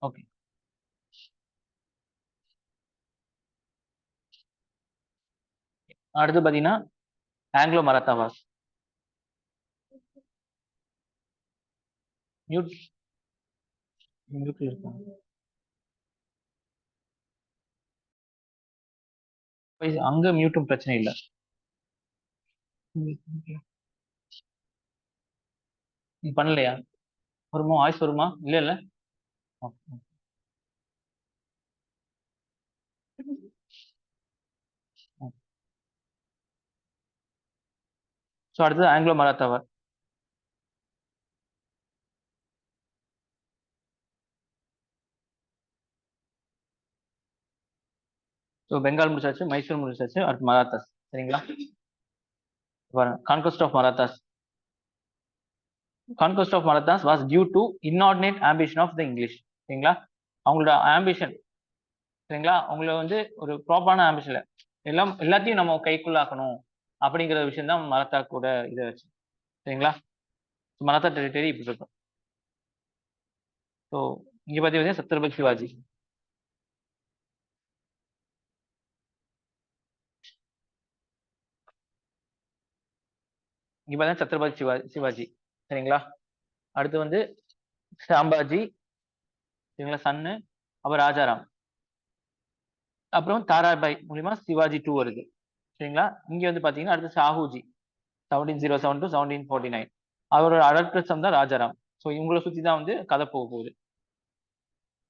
Okay. அடுத்து பாத்தீங்கன்னா Anglo Maratha Wars. Mute மியூட்ல இருக்காங்க. அங்க மியூட்டும் பிரச்சனை இல்ல. பண்ணலையா? வருமா? வாய்ஸ் வருமா? இல்ல இல்ல. ஸோ அடுத்தது Anglo Maratha war. So Bengal முடிச்சாச்சு, மைசூர் முடிச்சாச்சு, அடுத்து மராத்தாஸ். சரிங்களா? Conquest of Marathas. Conquest of Marathas was due to inordinate ambition of the English. சரிங்களா? அவங்களோட ஆம்பிஷன், சரிங்களா, அவங்கள வந்து ஒரு ப்ராப்பரான ஆம்பிஷன்ல எல்லாத்தையும் நம்ம கைக்குள்ளாக்கணும் அப்படிங்கிற விஷயம் தான் மராத்தா கூட இதை வச்சு. சரிங்களா? மராத்தா டெரிட்டரி இப்படி இருக்கும். ஸோ இங்க பார்த்தீங்கன்னா சத்ரபதி சிவாஜி. இங்க பார்த்தீங்கன்னா சத்ரபதி சிவாஜி. சரிங்களா? அடுத்து வந்து சாம்பாஜி, சரிங்களா, சன்னு. அப்புறம் ராஜாராம். அப்புறம் தாராபாய் மூலியமா சிவாஜி 2 வருது. சரிங்களா? இங்க வந்து பாத்தீங்கன்னா அடுத்து ஷாஹூஜி 1707 to 1749. அவரோட அடற்பிரசம் தான் ராஜாராம். ஸோ இவங்களை சுத்தி தான் வந்து கதை போக போகுது.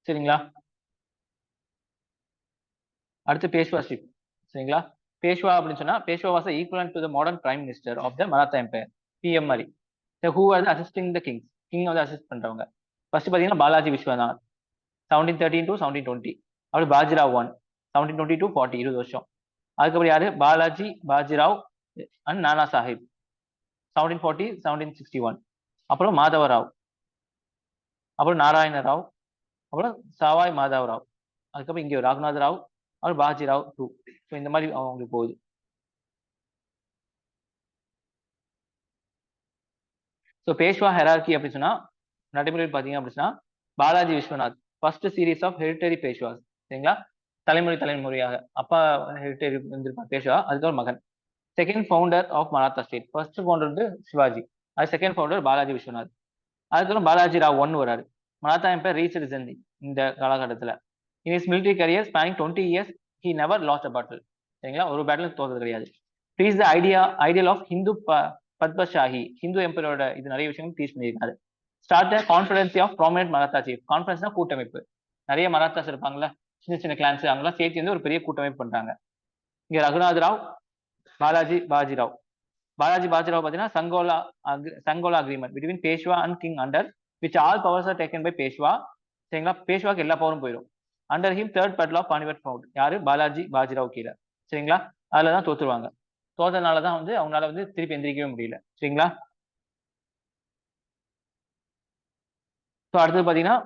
சரிங்களா? அடுத்து பேஷ்வாஷிப். சரிங்களா? பேஷ்வா அப்படின்னு சொன்னா Peshwa was equivalent to the modern prime minister of the Maratha empire, PM மாதிரி. Who are assisting the king வந்து அசிஸ்ட் பண்றவங்க. ஃபர்ஸ்ட் பாத்தீங்கன்னா பாலாஜி விஸ்வநாத் 1713 to 1720. அப்படி பாஜிராவ் 1 1720 to 40, 20 வருஷம். அதுக்கப்புறம் யாரு? பாலாஜி பாஜிராவ் அண்ட் நானா சாஹிப் 1740 1761. அப்புறம் மாதவராவ், அப்புறம் நாராயண ராவ், அப்புறம் சாவாய் மாதவ ராவ், அதுக்கப்புறம் இங்கே ராகுநாத ராவ், அப்புறம் பாஜிராவ் 2. ஸோ இந்த மாதிரி அவங்களுக்கு போகுது. ஸோ பேஷ்வா ஹெரார்கி அப்படின்னு சொன்னா நடைமுறையில் பார்த்தீங்க அப்படின்னா Balaji Vishwanath first series of hereditary Peshwas. சரிங்களா? தலைமுறையாக அப்பா ஹெரிட்டரி இருந்திருப்பார் பேஷ்வா, அதுக்கப்புறம் மகன். Second founder of Maratha state. First founder வந்து சிவாஜி, அது செகண்ட் ஃபவுண்டர் பாலாஜி விஸ்வநாத். அதுக்கப்புறம் பாலாஜி ராவ் 1 வராரு. Maratha empire reach its end இந்த காலகட்டத்தில். In his military career spanning 20 years he never lost a battle. சரிங்களா? ஒரு பேட்டில் தோற்றது கிடையாது. Please the ideal of Hindu Padshahi, Hindu எம்பரோட இது நிறைய விஷயங்கள் டீச் பண்ணியிருக்காரு. Start the confederacy of prominent Maratha chief. கான்ஃபரன்ஸ்னா கூட்டமைப்பு. நிறைய மராத்தாஸ் இருப்பாங்கல்ல, சின்ன சின்ன கிளான்ஸ், அவங்களாம் சேர்த்து வந்து ஒரு பெரிய கூட்டமைப்பு பண்றாங்க. இங்க ரகுநாத் ராவ், பாலாஜி பாஜிராவ். பாலாஜி பாஜிராவ் பார்த்தீங்கன்னா Sangola agreement between Peshwa and king under which all powers are taken by Peshwa. சரிங்களா? பேஷ்வாக்கு எல்லா பவரும் போயிடும். Under him third battle of Panipat found. யாரு? பாலாஜி பாஜிராவ் கீழே. சரிங்களா? அதுல தான் தோத்துருவாங்க. தோத்தனால தான் வந்து அவங்களால வந்து திருப்பி எந்திரிக்கவே முடியல. சரிங்களா? ஸோ அடுத்தது பார்த்தீங்கன்னா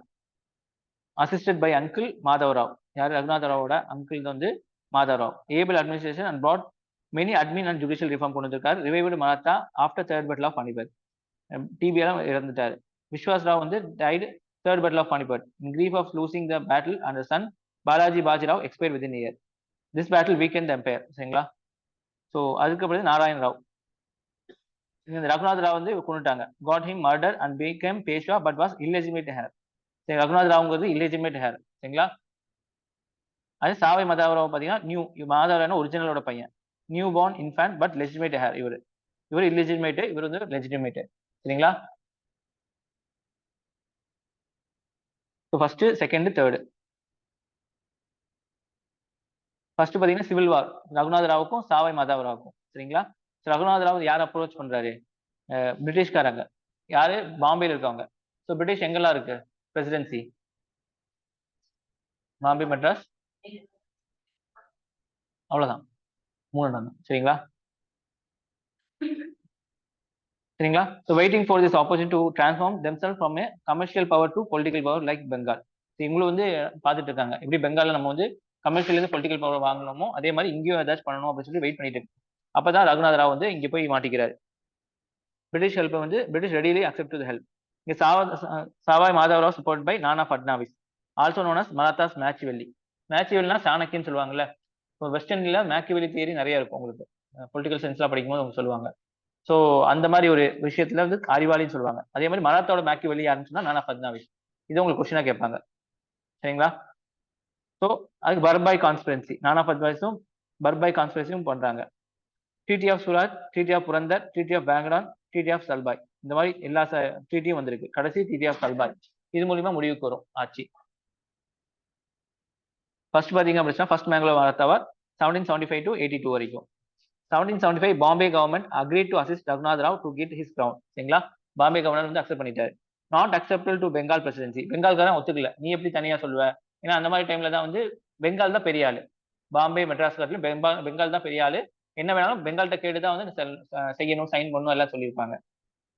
அசிஸ்டட் பை அங்கிள் மாதவராவ். யார்? ரகுநாதராவோட அங்கிள் வந்து Madhavrao. Able administration and brought many admin and judicial reform கொண்டு வந்திருக்காரு. Revived Maratha after third battle of Panipat. டிபிஎல்லாம் இறந்துட்டாரு. விஸ்வாஸ் ராவ் வந்து died third battle of Panipat. In grief of losing the battle and son Balaji Bajirao expire with in year. This battle weakened empire. சரிங்களா? So அதுக்கப்புறம் நாராயண ராவ். இந்த ரகுநாத் ராவ் வந்து கொண்டுட்டாங்க. Got him murder and became Peshwa but was இல்லெஜிமேட் hair. சரி, Raghunath ராவ்ங்கிறது இல்லெஜிமேட் hair. சரிங்களா? அது சாவை மாதவராவ் பார்த்தீங்கன்னா மாதவராவ் ஒரிஜினலோட பையன், new born infant but legitimate heir. இவர் இல்லெஜிமேட், இவர் வந்து லெஜிமேட். சரிங்களா? First second third. ஃபர்ஸ்ட் பாத்தீங்கன்னா சிவில் வார் ரகுநாத ராவுக்கும் சாவை மாதவராவுக்கும். சரிங்களா? ரகுநாத ராவ் யார் அப்ரோச் பண்றாரு? பிரிட்டிஷ்காரங்க. யாரு? பாம்பேல இருக்கவங்க. ஸோ பிரிட்டிஷ் எங்கெல்லாம் இருக்கு பிரசிடென்சி? பாம்பே, மெட்ராஸ், அவ்வளவுதான், 3 இடம். சரிங்களா? சரிங்களா? So waiting for this opportunity to transform themselves from a commercial power to political power like Bengal. இவங்களும் வந்து பார்த்துட்டு இருக்காங்க எப்படி பெங்கால்ல நம்ம வந்து கமர்ஷியல் இருந்து பொலிட்டிக்கல் பவர் வாங்கணுமோ அதே மாதிரி இங்கேயும் ஏதாச்சும் பண்ணணும் அப்படின்னு சொல்லி வெயிட் பண்ணிட்டு இருக்கு. அப்பதான் ரகுநாத ராவ் வந்து இங்க போய் மாட்டிக்கிறாரு. பிரிட்டிஷ் ஹெல்ப் வந்து British readily accept to help. இங்க Sawai Madhavrao support by Nana Phadnavis. Also known as Marathas Machiavelli. மேட்ச்வெல்லினா சாணக்கியன்னு சொல்லுவாங்கல்ல. இப்போ வெஸ்டர்ன்ல மேக்கிவெலி தியரி நிறைய இருக்கும் உங்களுக்கு. பொலிட்டிக்கல் சயின்ஸ்லாம் படிக்கும்போது அவங்க சொல்லுவாங்க. ஸோ அந்த மாதிரி ஒரு விஷயத்துல வந்து அறிவாளின்னு சொல்லுவாங்க. அதே மாதிரி மராத்தாவோட மேக்கிவெலி யாருன்னு சொன்னா நானா ஃபட்னாவிஸ். இது உங்களுக்கு கொஸ்டினா கேட்பாங்க. சரிங்களா? ஸோ அதுக்கு பர்பாய் கான்ஸ்பிரன்சி, நானா ஃபட்னாவிஸும் பர்பாய் கான்ஸ்பிரன்சியும் பண்றாங்க. Treaty of Surat, treaty of Purandar, treaty of பேங்கடான், ட்ரீட்டி ஆஃப் சல்பாய், இந்த மாதிரி எல்லா ட்ரீட்டியும் வந்திருக்கு. கடைசி ட்ரீட்டி ஆஃப் சல்பாய். இது மூலியமா முடிவுக்கு வரும் ஆட்சி. ஃபர்ஸ்ட் பாத்தீங்க அப்படின்னா ஃபர்ஸ்ட் மேங்களோ மராத்தாவார் 1775 to 82 வரைக்கும். 1775 Bombay government agreed to assist Raghunath Rao to get his crown. சரிங்களா? பாம்பே கவர்னர் வந்து அக்செப்ட் பண்ணிட்டாரு. Not acceptable to Bengal presidency. பெங்கால்காரன் ஒத்துக்கல. நீ எப்படி தனியா சொல்லுவ? ஏன்னா அந்த மாதிரி டைம்ல தான் வந்து பெங்கால் தான் பெரிய ஆளு. பாம்பே மெட்ராஸ் காட்டிலும் பெங்கால் தான் பெரிய ஆளு. என்ன வேணாலும் பெங்கால்கிட்ட கேட்டு தான் வந்து செய்யணும், சைன் பண்ணணும் எல்லாம் சொல்லியிருப்பாங்க.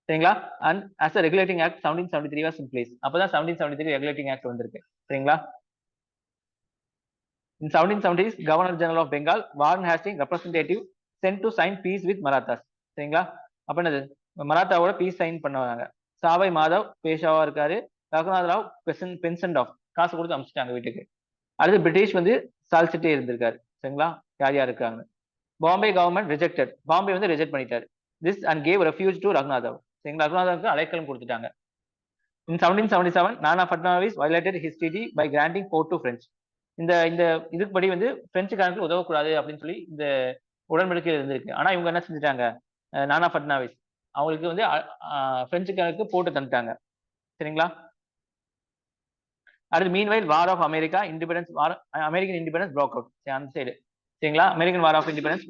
சரிங்களா? And as a regulating act 1773 was in place. அப்பதான் 1773 regulating act வந்திருக்கு. சரிங்களா? In 1770s, Governor General of Bengal, Warren Hastings representative sent to sign peace with Marathas. சரிங்களா? அப்ப என்னது? மராத்தாவோட பீஸ் சைன் பண்ணுவாங்க. சாவை மாதவ் பேஷாவா இருக்காரு. ரகுநாத் ராவ் பென்சன்ட் ஆஃப் காசு கொடுத்து அனுப்பிச்சிட்டாங்க வீட்டுக்கு. அடுத்து பிரிட்டிஷ் வந்து சால்சிட்டே இருந்திருக்காரு. சரிங்களா? யார் யார் இருக்காங்க? Bombay government rejected. பாம்பே வந்து ரிஜெக்ட் பண்ணிட்டாரு. This and gave refuge to Raghunath Rao. சரிங்களா? ரகுநாத் அடைக்கலம் கொடுத்துட்டாங்க. In 1777, Nana Fadnavis violated his treaty by granting port to French. இந்த இந்த இதுபடி வந்து பிரெஞ்சுக்காரங்களுக்கு உதவக்கூடாது அப்படின்னு சொல்லி இந்த உடன்படிக்கையில் இருந்திருக்கு. ஆனா இவங்க என்ன செஞ்சுட்டாங்க? நானா ஃபட்னாவிஸ் அவங்களுக்கு வந்து பிரெஞ்சுக்காரருக்கு போட்டு தந்துட்டாங்க. சரிங்களா? அடுத்து meanwhile war of America independence war, American independence broke out அந்த சைடு. சரிங்களா? அமெரிக்கன் வார் ஆஃப் இண்டிபெண்டன்ஸ்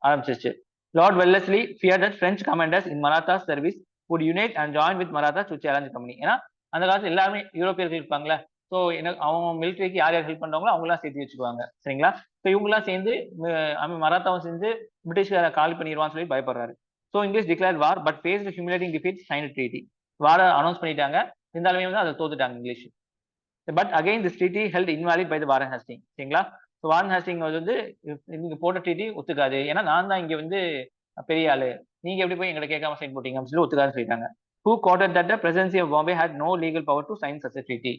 ஆரம்பிச்சிருச்சு. Lord Wellesley fear that French commanders in Maratha service would unite and join with Marathas to challenge company. ஏன்னா அந்த காலத்துல எல்லாருமே யூரோப்பியர்கள் இருப்பாங்களே. So அவங்க மிலிட்டரிக்கு யார் யார் ஹெல்ப் பண்றாங்களோ அவங்களாம் சேர்த்து வச்சுக்குவாங்க. சரிங்களா? ஸோ இவங்கெல்லாம் சேர்ந்து மராத்தாவும் சேர்ந்து பிரிட்டிஷ்கார காலி பண்ணிடுவான்னு சொல்லி பயப்படுறாரு. So English declare war but face humiliating defeat sign treaty. வார அனௌன்ஸ் பண்ணிட்டாங்க. இருந்தாலுமே வந்து அதை தோத்துட்டாங்க English. But again this treaty held invalid by the Warren Hasting. சரிங்களா? ஸோ வாரன் ஹாஸ்டிங் வந்து நீங்க போட்ட ட்ரீட்டி ஒத்துக்காது. ஏன்னா நான் தான் இங்க வந்து பெரிய ஆளு, நீங்க எப்படி போய் எங்களை கேட்காம சைன் போட்டீங்க அப்படின்னு சொல்லி ஒத்துக்காதுன்னு சொல்லிட்டாங்க. Who quoted that the presidency of Bombay had no legal power to sign such a treaty.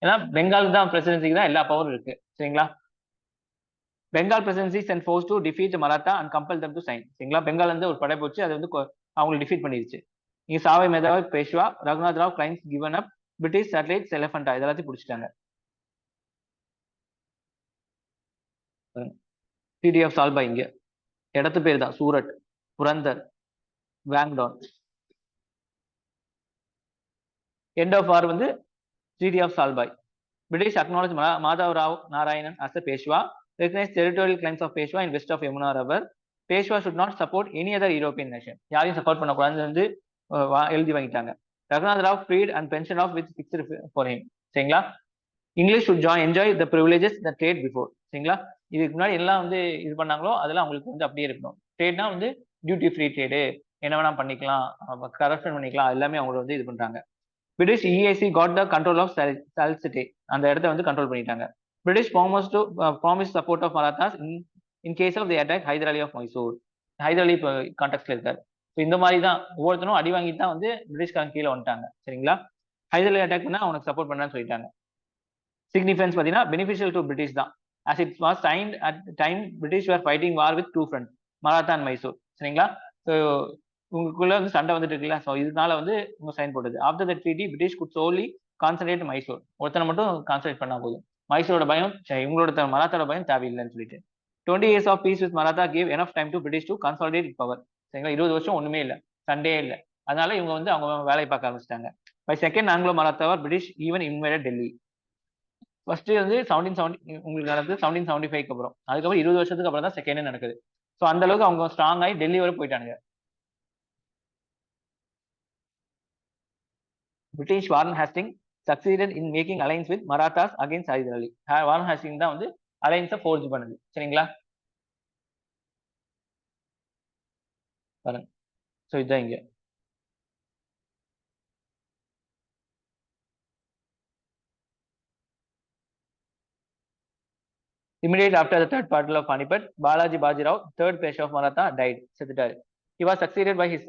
ஏன்னா பெங்கால் தான் பிரசிடென்சிக்கு தான் எல்லா பவரும் இருக்கு. சரிங்களா? Bengal presidency sent force to defeat Maratha and compel them to sign. சரிங்களா? பெங்கால் வந்து ஒரு படை போச்சு, அது வந்து அவங்களை டிஃபீட் பண்ணிருச்சு. இங்க சாவை மேதாவை Peshwa Raghunath Rao claims given up British satellites Elephanta இதெல்லாத்தையும் பிடிச்சிட்டாங்க. ட்ரீட்டி ஆஃப் சால்பாய் இங்க இடத்து பேர் தான் சூரட், புரந்தர், வேங்டான். எண்ட் ஆஃப் வார் வந்து treaty of Salbai. British acknowledged Madhav Rao Narayanan as a Peshwa, recognized territorial claims of Peshwa in west of Yamuna River. Peshwa should not support any other European nation. யாரையும் support பண்ணக்கூடாதுன்னு வந்து எழுதி வாங்கிட்டாங்க. Raghunath Rao freed and pensioned off with fixed for him. சரிங்களா? English should enjoy the privileges that trade before. சரிங்களா? இதுக்கு முன்னாடி எல்லாம் வந்து இது பண்ணாங்களோ அதெல்லாம் அவங்களுக்கு வந்து அப்படியே இருக்கணும். ட்ரேட்னா வந்து டியூட்டி ஃப்ரீ ட்ரேடு, என்ன வேணா பண்ணிக்கலாம், கரப்ஷன் பண்ணிக்கலாம், எல்லாமே அவங்க வந்து இது பண்றாங்க. British EAC got the control of Salcete. அந்த இடத்த வந்து கண்ட்ரோல் பண்ணிட்டாங்க. British promised support of Marathas in case of the attack Hyder Ali of Mysore. Hyder Ali இப்போ கான்டெக்ட்ல இருக்காரு. ஸோ இந்த மாதிரி தான் ஒவ்வொருத்தரும் அடி வாங்கி தான் வந்து பிரிட்டிஷ்காரன் கீழே வந்துட்டாங்க. சரிங்களா? ஹைதர் அலி அட்டாக் பண்ணா அவனுக்கு சப்போர்ட் பண்ணான்னு சொல்லிட்டாங்க. சிக்னிஃபரன்ஸ் பார்த்தீங்கன்னா பெனிஃபிஷியல் டு பிரிட்டிஷ் தான். as it was signed at the time British were fighting war with two fronts, Maratha and Mysore. சரிங்களா? ஸோ உங்களுக்குள்ள வந்து சண்டை வந்துட்டு இருக்குல்ல, ஸோ இதனால வந்து உங்க சைன் போட்டது. After the treaty British could solely concentrate Mysore. ஒருத்தனை மட்டும் கான்சன்ட்ரேட் பண்ணா போதும். மைசூரோட பயம், இவங்களோட மராத்தாவோட பயம் தேவையில்லைன்னு சொல்லிட்டு 20 years of peace with Maratha gave enough time to British to consolidate power. சரிங்களா? 20 வருஷம் ஒண்ணுமே இல்லை, சண்டே இல்லை. அதனால இவங்க வந்து அவங்க வேலையை பார்க்க ஆரம்பிச்சிட்டாங்க. By second Anglo Maratha war British even invaded Delhi. First வந்து 1770 உங்களுக்கு நடக்குது 1775 அப்புறம். அதுக்கப்புறம் 20 வருஷத்துக்கு அப்புறம் தான் செகண்ட் நடக்குது. ஸோ அந்த அளவுக்கு அவங்க ஸ்ட்ராங் ஆகி டெல்லி வரை போயிட்டானுங்க. British Warren Hastings succeeded in making alliance with Marathas against Hyder Ali. Warren Hastings தான் வந்து அலைன்ஸை ஃபோர்ஜ் பண்ணுது. சரிங்களா? பாருங்க. ஸோ இதுதான் இங்க immediately after the third battle of Panipat, Balaji Bajirao, third Peshwa of Maratha, died. செத்துட்டாரு. He was succeeded by his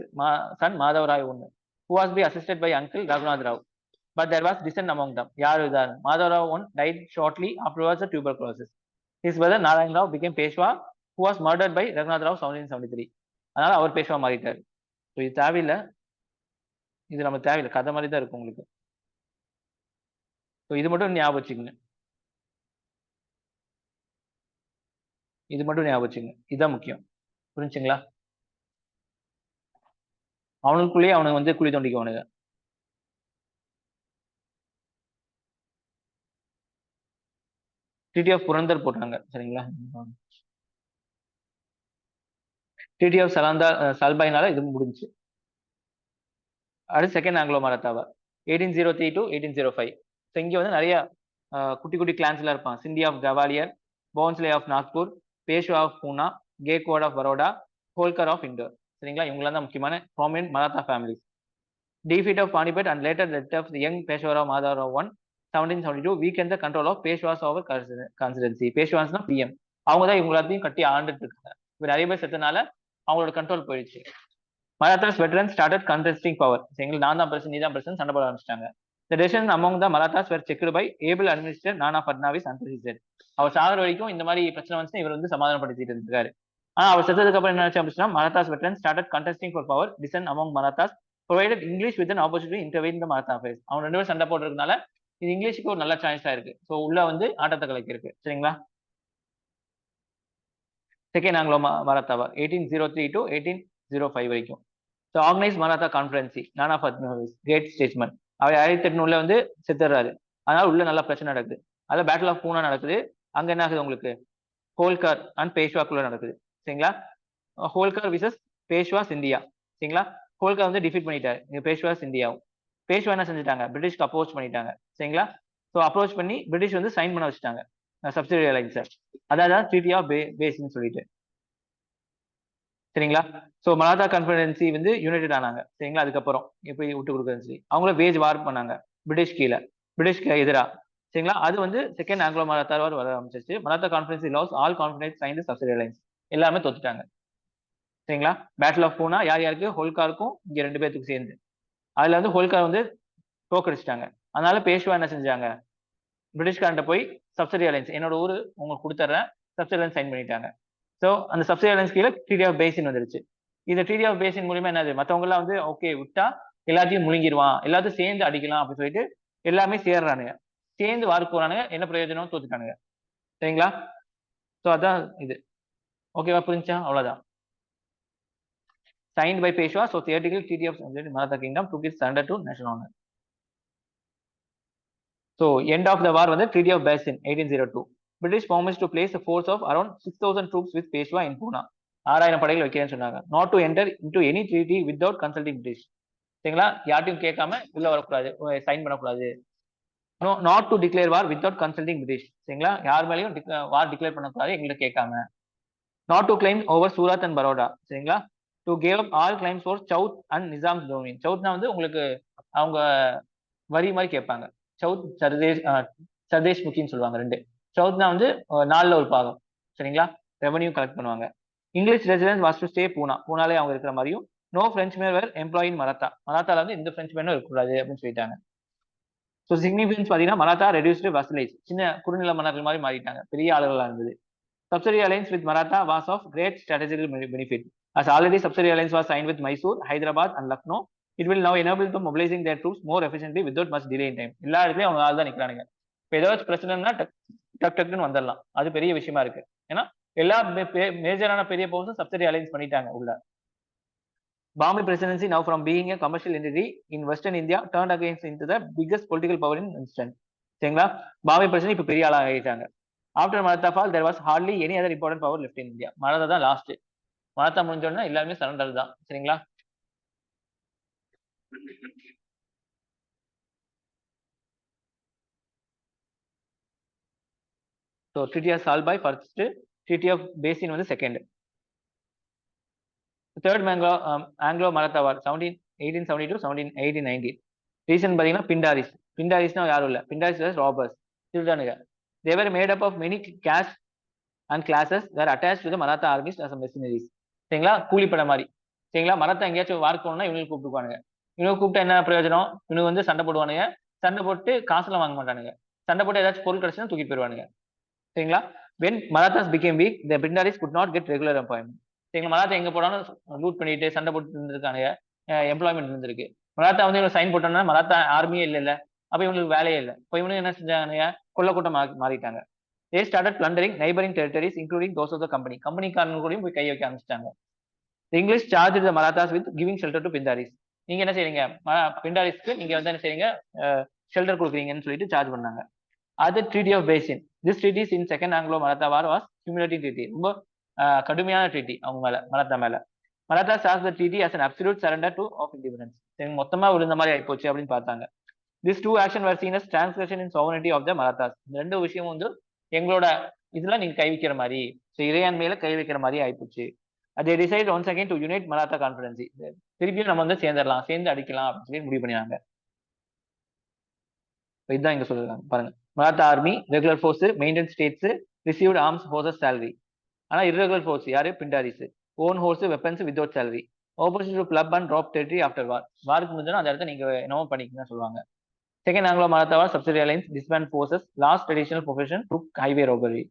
son Madhav Rai, who was be assisted by uncle Raghunath Rao. but there was dissent among them. யார் இதான் Madhavrao I died shortly afterwards of tuberculosis. His brother Narayan Rao became Peshwa, who was murdered by Raghunath Rao 1773. அதனால அவர் Peshwa மாறிட்டார். So இது தேவையில்லை, இது நம்ம தேவையில்லை, கதை மாதிரி தான் இருக்கும் உங்களுக்கு. ஸோ இது மட்டும் ஞாபகம் வச்சுக்கோங்க, இது மட்டும் ஞாபகம் வச்சுங்க, இதுதான் முக்கியம். புரிஞ்சுங்களா? அவனுக்குள்ளேயே அவனுக்கு வந்து குழி தோண்டிக்குவானுங்க. ட்ரீட்டி ஆஃப் புரந்தர் போட்டாங்க சரிங்களா. ட்ரீட்டி ஆஃப் சல்பாய்னால இது முடிஞ்சு. அடுத்து செகண்ட் ஆங்கிலோ மராத்தாவா 1803 to 1805. ஸோ இங்கே வந்து நிறைய குட்டி குட்டி கிளான்ஸ்லாம் இருப்பான். Scindia of Gwalior, Bhonsle of Nagpur, Peshwa of Poona, Gaekwad of Baroda, Holkar of Indore. சரிங்களா, இவங்களாம் தான் முக்கியமான prominent Maratha families. Defeat of Panipat and later death of the young Peshwa Rao Madhavrao I 1772 weakened the control of Peshwas over constituency. Peshwasனா PM, அவங்க தான் இவங்களாத்தையும் கட்டி ஆண்டுட்டு இருக்காங்க. இப்போ நிறைய பேர் செத்தனால அவங்களோட கண்ட்ரோல் போயிடுச்சு. Marathas veterans started contesting power. எங்களுக்கு நான் தான் பிரச்சனை, நீ தான் பிரச்சனை, சண்டை போட ஆரம்பிச்சிட்டாங்க. The decisions among the Marathas were checked by able administrator Nana Fadnavis unprecedented. அவர் சாகர வரைக்கும் இந்த மாதிரி பிரச்சனை வந்து இவர் வந்து சமாதானப்படுத்திட்டு இருக்காரு. ஆனா அவர் செத்ததுக்கு அப்புறம் என்ன ஆச்சு அப்படின்னா, Marathas veterans started contesting for power. Dissent among Marathas provided English with an opportunity to intervene in the Maratha affairs. அவங்க ரெண்டு பேரும் சண்டை போடுறதுனால இது இங்கிலீஷுக்கு ஒரு நல்ல சாய்ஸா இருக்கு. ஸோ உள்ள வந்து ஆட்டத்தை கலைக்கு இருக்கு. சரிங்களா. செகண்ட் ஆங்கிலோ மராத்தாவா 1803 to 1805 வரைக்கும். ஸோ ஆர்கனைஸ் மராத்தா கான்ஃபரன்சி, நானா ஃபட்னவிஸ் கிரேட் ஸ்டேட்ஸ்மேன். அவர் 1808 வந்து செத்துறாரு. அதனால உள்ள நல்ல பிரச்சனை நடக்குது. அதில் பேட்டில் ஆஃப் பூனா நடக்குது. அங்க என்ன ஆகுது உங்களுக்கு, ஹோல்கர் அண்ட் பேஷ்வாக்குள்ள நடக்குது. சரிங்களா. Holkar versus Peshwas India. சரிங்களா. ஹோல்கர் வந்து டிஃபீட் பண்ணிட்டாரு இங்க பேஷ்வாஸ் இந்தியாவும். பேஷ்வா என்ன செஞ்சுட்டாங்க, பிரிட்டிஷ்க்கு அப்ரோச் பண்ணிட்டாங்க. சரிங்களா. ஸோ அப்ரோச் பண்ணி பிரிட்டிஷ் வந்து சைன் பண்ண வச்சுட்டாங்க சப்சிடி அலைன்ஸை, அதாவது ட்ரீட்டி ஆஃப் பேஸ்ன்னு சொல்லிட்டு. சரிங்களா. ஸோ மராத்தா கான்ஃபரன்சி வந்து யுனைடெட் ஆனாங்க. சரிங்களா. அதுக்கப்புறம் எப்படி விட்டு கொடுக்குறதுன்னு சொல்லி அவங்கள வேஜ் வார் பண்ணாங்க பிரிட்டிஷ் கீழே, பிரிட்டிஷ்க்கு எதிராக. சரிங்களா. அது வந்து செகண்ட் ஆங்கிலோ மராத்தா வார் வர ஆரம்பிச்சிச்சு. Maratha confederacy lost all conference sign subsidiary alliance, எல்லாமே தோத்துட்டாங்க. சரிங்களா. பேட்டில் ஆஃப் பூனா யார் யாருக்கு, ஹோல்காருக்கும் இங்க ரெண்டு பேர்த்துக்கு சேர்ந்து. அதுல வந்து ஹோல்கார் வந்து தோக்கடிச்சிட்டாங்க. அதனால பேஷ்வா என்ன செஞ்சாங்க, பிரிட்டிஷ்கார்ட்ட போய் சப்சிடி அலைன்ஸ், என்னோட ஊரு உங்களுக்கு கொடுத்துட்றேன், சப்சிடி அலைன்ஸ் சைன் பண்ணிட்டாங்க. ஸோ அந்த சப்சிடி அலைன்ஸ் கீழே ட்ரீட்டி ஆஃப் பேசின் வந்துருச்சு. இந்த ட்ரீட்டி ஆஃப் பேசின் மூலியமா என்னது, மற்றவங்க எல்லாம் வந்து ஓகே விட்டா எல்லாத்தையும் முழுங்கிடுவான், எல்லாத்தையும் சேர்ந்து அடிக்கலாம் அப்படின்னு சொல்லிட்டு எல்லாமே சேர்றானுங்க, சேர்ந்து வாருக்கு போறானுங்க. என்ன பிரயோஜனம், தோத்துட்டானுங்க. சரிங்களா. ஸோ அதான் இது. ஓகேவா, புரிஞ்சா? அவ்வளவுதான். Signed by Peshwa, so theoretically Treaty of Maratha Kingdom took its surrender to national honor. So end of the war was the Treaty of Basin 1802. British promised to place a force of around 6,000 troops with Peshwa in Pune. 6000 படைகள் வைக்கிறேன்னு சொன்னாங்க. Not to enter into any treaty without consulting British. சரிங்களா. யார்ட்டையும் கேட்காம உள்ள வரக்கூடாது, sign பண்ணக்கூடாது. No, not to declare war without consulting British. சரிங்களா. யார் மேலேயும் வார் டிக்ளேர் பண்ணக்கூடாது எங்களை கேட்காம. Not to claim over Surat and Baroda. சரிங்களா. To give up all claims for Chowth and Nizam's domain. Chowthனா வந்து உங்களுக்கு அவங்க வரி மாதிரி கேட்பாங்க. சவுத் சர்தேஷ் முக்கின்னு சொல்லுவாங்க ரெண்டு. சவுத்னா வந்து 4ல் ஒரு பாகம். சரிங்களா. ரெவன்யூ கலெக்ட் பண்ணுவாங்க. English residence was to stay Poona, பூனாலே அவங்க இருக்கிற மாதிரியும். No French man were employ in Maratha, மராத்தால வந்து எந்த பிரெஞ்ச் மேனும் இருக்கக்கூடாது அப்படின்னு சொல்லிட்டாங்க. ஸோ சிக்னிஃபிகன்ஸ் பார்த்தீங்கன்னா மராத்தா ரெடியூஸ்டு வசலேஜ், சின்ன குறுநில மன்னர்கள் மாதிரி மாறிட்டாங்க, பெரிய ஆளுகளாக இருந்தது. Subsidy alliance with Maratha was of great strategical benefit. As already subsidy alliance was signed with Mysore, Hyderabad and Lucknow, it will now enable them mobilizing their troops more efficiently without much delay in time. எல்லா இடத்துலயும் அவங்க ஆள் தான் நிற்கிறானுங்க. இப்போ ஏதாச்சும் பிரச்சனைனா டக் டக்குன்னு வந்துடலாம். அது பெரிய விஷயமா இருக்கு. ஏன்னா எல்லா மேஜரான பெரிய பவர்ஸும் சப்சிடி அலைன்ஸ் பண்ணிட்டாங்க உள்ள. Bombay presidency, now from being a commercial entity in Western India, turned against into the biggest political power in instant. சரிங்களா. பாம்பே பிரசிடென்ட் இப்போ பெரிய ஆளாக ஆகிட்டாங்க. After Maratha fall, there was hardly any other important power left in India. Maratha தான் lost. Maratha முடிஞ்சோடனே எல்லாருமே surrender தான். சரிங்களா. So treaty of Salbai first, treaty of Bassein வந்து second. Third Anglo Maratha war 1872 1819. Reason பார்த்தீங்கன்னா பிண்டாரிஸ். பிண்டாரிஸ்னா யாரும் இல்லை, பிண்டாரிஸ் ராபர்ஸ், திருடானுங்க. They were made up of many castes and classes were attached to the Maratha armies as mercenaries. சரிங்களா. கூலிப்படை மாதிரி. சரிங்களா. மராத்தா எங்கேயாச்சும் வார்க்கு போகணும்னா இவங்களுக்கு கூப்பிட்டுக்குவானுங்க. இவங்க கூப்பிட்டா என்ன பிரயோஜனம், இவங்க வந்து சண்டை போடுவானுங்க, சண்டை போட்டு காசுலாம் வாங்க மாட்டானுங்க. சண்டை போட்டு ஏதாச்சும் பொருள் கிடைச்சுன்னா தூக்கிட்டு போயிருவானுங்க. சரிங்களா? when Marathas became weak, the Pindaris could not get regular employment. சரிங்களா? மராத்தா எங்க போனாலும் லூட் பண்ணிட்டு சண்டை போட்டு இருந்திருக்கானுங்க. எம்ப்ளாய்மெண்ட் இருந்திருக்கு. மராத்தா வந்து இவங்க சைன் போட்டோம்னா மராத்தா ஆர்மியே இல்ல. அப்ப இவங்களுக்கு வேலையே இல்ல. இப்ப இவனுங்க என்ன செஞ்சானுங்க? கொள்ள கூட்டம் மாறிட்டாங்க. they started plundering neighboring territories including those of the company. கம்பெனிக்காரங்க கூடயும் போய் கை வைக்க ஆரம்பிச்சிட்டாங்க. the English charged the Marathas with giving shelter to Pindaris. நீங்க என்ன செய்றீங்க? பிண்டாரிஸ்க்கு நீங்க வந்து என்ன செய்றீங்க? ஷெல்டர் கொடுக்குறீங்கன்னு சொல்லிட்டு சார்ஜ் பண்ணாங்க. அது treaty of Bassein. This treaties in second Anglo Maratha war was humiliating treaty. ரொம்ப கடுமையான ட்ரீட்டி அவங்க மேல, மராத்தா மேல. Maratha saw the treaty as an absolute surrender to of independence. மொத்தமா விழுந்த மாதிரி ஆயிப்போச்சு அப்படின்னு பார்த்தாங்க. This two action were seen as transgression in sovereignty of the Marathas. இந்த ரெண்டு விஷயமும் வந்து எங்களோட இதுல நீங்க கை வைக்கிற மாதிரி, இறையாண்மையில கை வைக்கிற மாதிரி ஆயிப்போச்சு. அதை decide once again to unite Maratha confederacy. திருப்பியும் நம்ம வந்து சேர்ந்துடலாம், சேர்ந்து அடிக்கலாம் அப்படின்னு சொல்லி முடிவு பண்ணினாங்க. இதுதான் இங்க சொல்லிருக்காங்க பாருங்க. Maratha army regular force maintain states received arms forces salary. ஆனா irregular ஃபோர்ஸ் யாரு? Pindaris. Own horse weapons without salary. Opposite to club and drop territory after war. வாருக்கு முடிஞ்சா அந்த இடத்த நீங்க என்னவோ பண்ணிக்கணும்னு சொல்லுவாங்க. Second Anglo Maratha war subsidiary alliance disband forces lost traditional profession to highway robbery.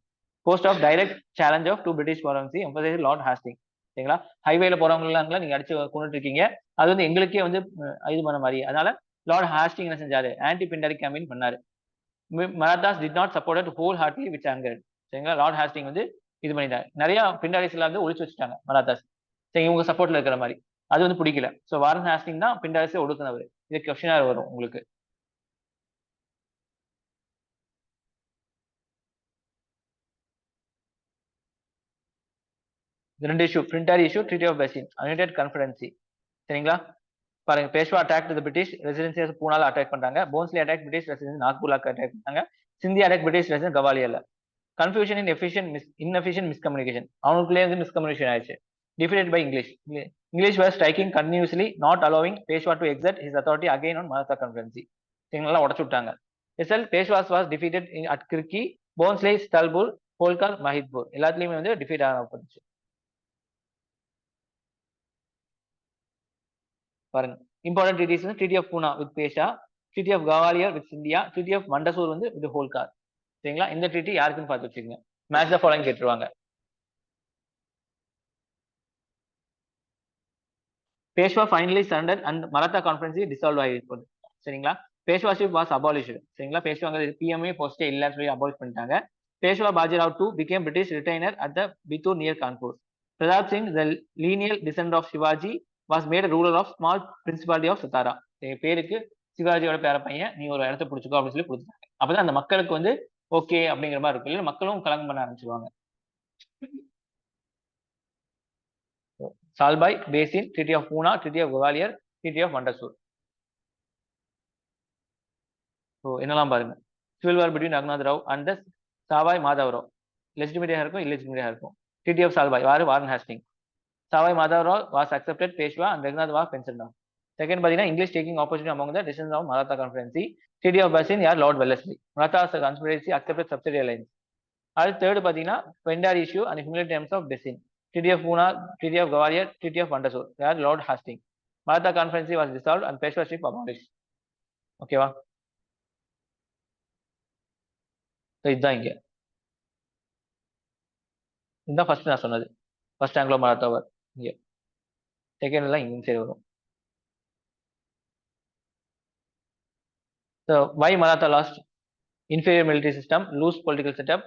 Post of direct challenge of to British ஃபாரன்சி emphasise lord Hasting. சரிங்களா? ஹைவேல போறவங்க நீங்க அடிச்சு கொண்டுட்டு இருக்கீங்க, அது வந்து எங்களுக்கே வந்து இது பண்ண மாதிரி. அதனால லார்ட் ஹாஸ்டிங் என்ன செஞ்சாரு? ஆன்டி பிண்டாரிக் கேம்பெயின் பண்ணாரு. Marathas did not support wholeheartedly which anger. சரிங்களா? லார்ட் ஹாஸ்டிங் வந்து இது பண்ணிட்டாங்க. நிறைய பிண்டாரிஸ்ல வந்து ஒழிச்சு வச்சுட்டாங்க மராத்தாஸ். சரி, இவங்க சப்போர்ட்ல இருக்கிற மாதிரி. அது வந்து பிடிக்கல. ஸோ வாரன் ஹாஸ்டிங் தான் பிண்டாரிஸை ஒடுக்குனவர். இது கொஸ்டினா வரும் உங்களுக்கு. ரெண்டு issue, Pindari issue, treaty of Bassein, united confederacy. சரிங்களா? பாருங்க, Peshwa attack the British residency பூனால அட்டாக் பண்றாங்க. போன்ஸ்லி அட்டாக் பிரிட்டிஷ் ரெசிடென்சி நாக்பூர்ல அட்டாக் பண்ணாங்க. சிந்தி அட்டாக் பிரிட்டிஷ் ரெசிடென்சி கவாலியர்ல. Confusion in inefficient miscommunication. அவங்களுக்குள்ளே வந்து மிஸ்கம்யூனிகேஷன் ஆயிடுச்சு. Defeated by English. English was striking continuously, not allowing Peshwa to exert his authority again on Maratha conference. நல்லா உடச்சு விட்டாங்க. Result Peshwas was defeated at Kirkee, Bhonsle, ஸ்தல்பூர், ஹோல்கர், மஹித்பூர் எல்லாத்துலயுமே வந்து டிஃபீட் ஆக போச்சு. பாருங்க, இம்பார்ட்டன்ட் ட்ரீட்டிஸ் வந்து treaty of Poona with Peshwa, treaty of Gwalior with Scindia, treaty of Mandsaur வந்து வித் ஹோல்கார். சரிங்களா? இந்த ட்ரீட்டி யாருக்குன்னு பார்த்து வச்சுக்கோங்க. மேட்ச் த ஃபாலோயிங் கேட்டுருவாங்க. Peshwa finally surrender and Maratha conference dissolve ஆகிருப்பது. சரிங்களா? Peshwaship was abolished. சரிங்களா? பேஷ்வாங்கிறது பிஎம்ஏ போஸ்டே இல்லைன்னு சொல்லி அபாலிஷ் பண்ணிட்டாங்க. Peshwa Bajirao two became British retainer at the Bithoor near Kanpur. Pratap Singh, the lineal descent of Shivaji, was made ruler of small principality of Satara. பேருக்கு சிவாஜியோட பேர பையன், நீ ஒரு இடத்த பிடிச்சிக்கோ அப்படின்னு சொல்லி கொடுத்தாங்க. அப்பதான் அந்த மக்களுக்கு வந்து ஓகே அப்படிங்கிற மாதிரி இருக்கு. இல்லை மக்களும் கலங்கம் பண்ண ஆரம்பிச்சிருவாங்க. Salbai, Bassein, treaty of Poona, treaty of Gwalior, treaty of Mandsaur. So என்னெல்லாம் பாருங்க. Civil war between Raghunath Rao and the Sawai Madhav Rao. லெஜிட்டிமேட்டியா இருக்கும், இல்லெஜிட்டிமேட்டியா இருக்கும். ட்ரீட்டி ஆஃப் சால்பாய் வாரு Warren Hasting. Sawai Madhav Rao was accepted Peshwa and Raghunath was pension off. Second பார்த்தீங்கன்னா English taking opportunity among the decision of Maratha confederacy. Treaty of Bassein யார்? Lord Wellesley. Maratha conspiracy accepted subsidy alliance. அது third பார்த்தீங்கன்னா Pindari issue and humiliate terms of Bassein. Treaty of Poona, treaty of Gwalior, treaty of Mandsaur யார்? Lord Hasting. Maratha confederacy was dissolve and Peshwaship abolish. ஓகேவா? இதுதான் இங்க. இதுதான் first நான் சொன்னது. ஃபர்ஸ்ட் ஆங்கிலோ மராத்தா வார் இங்க. செகண்ட் எல்லாம் இங்க சரி வரும். So why Maratha lost? Inferior military system, loose political setup,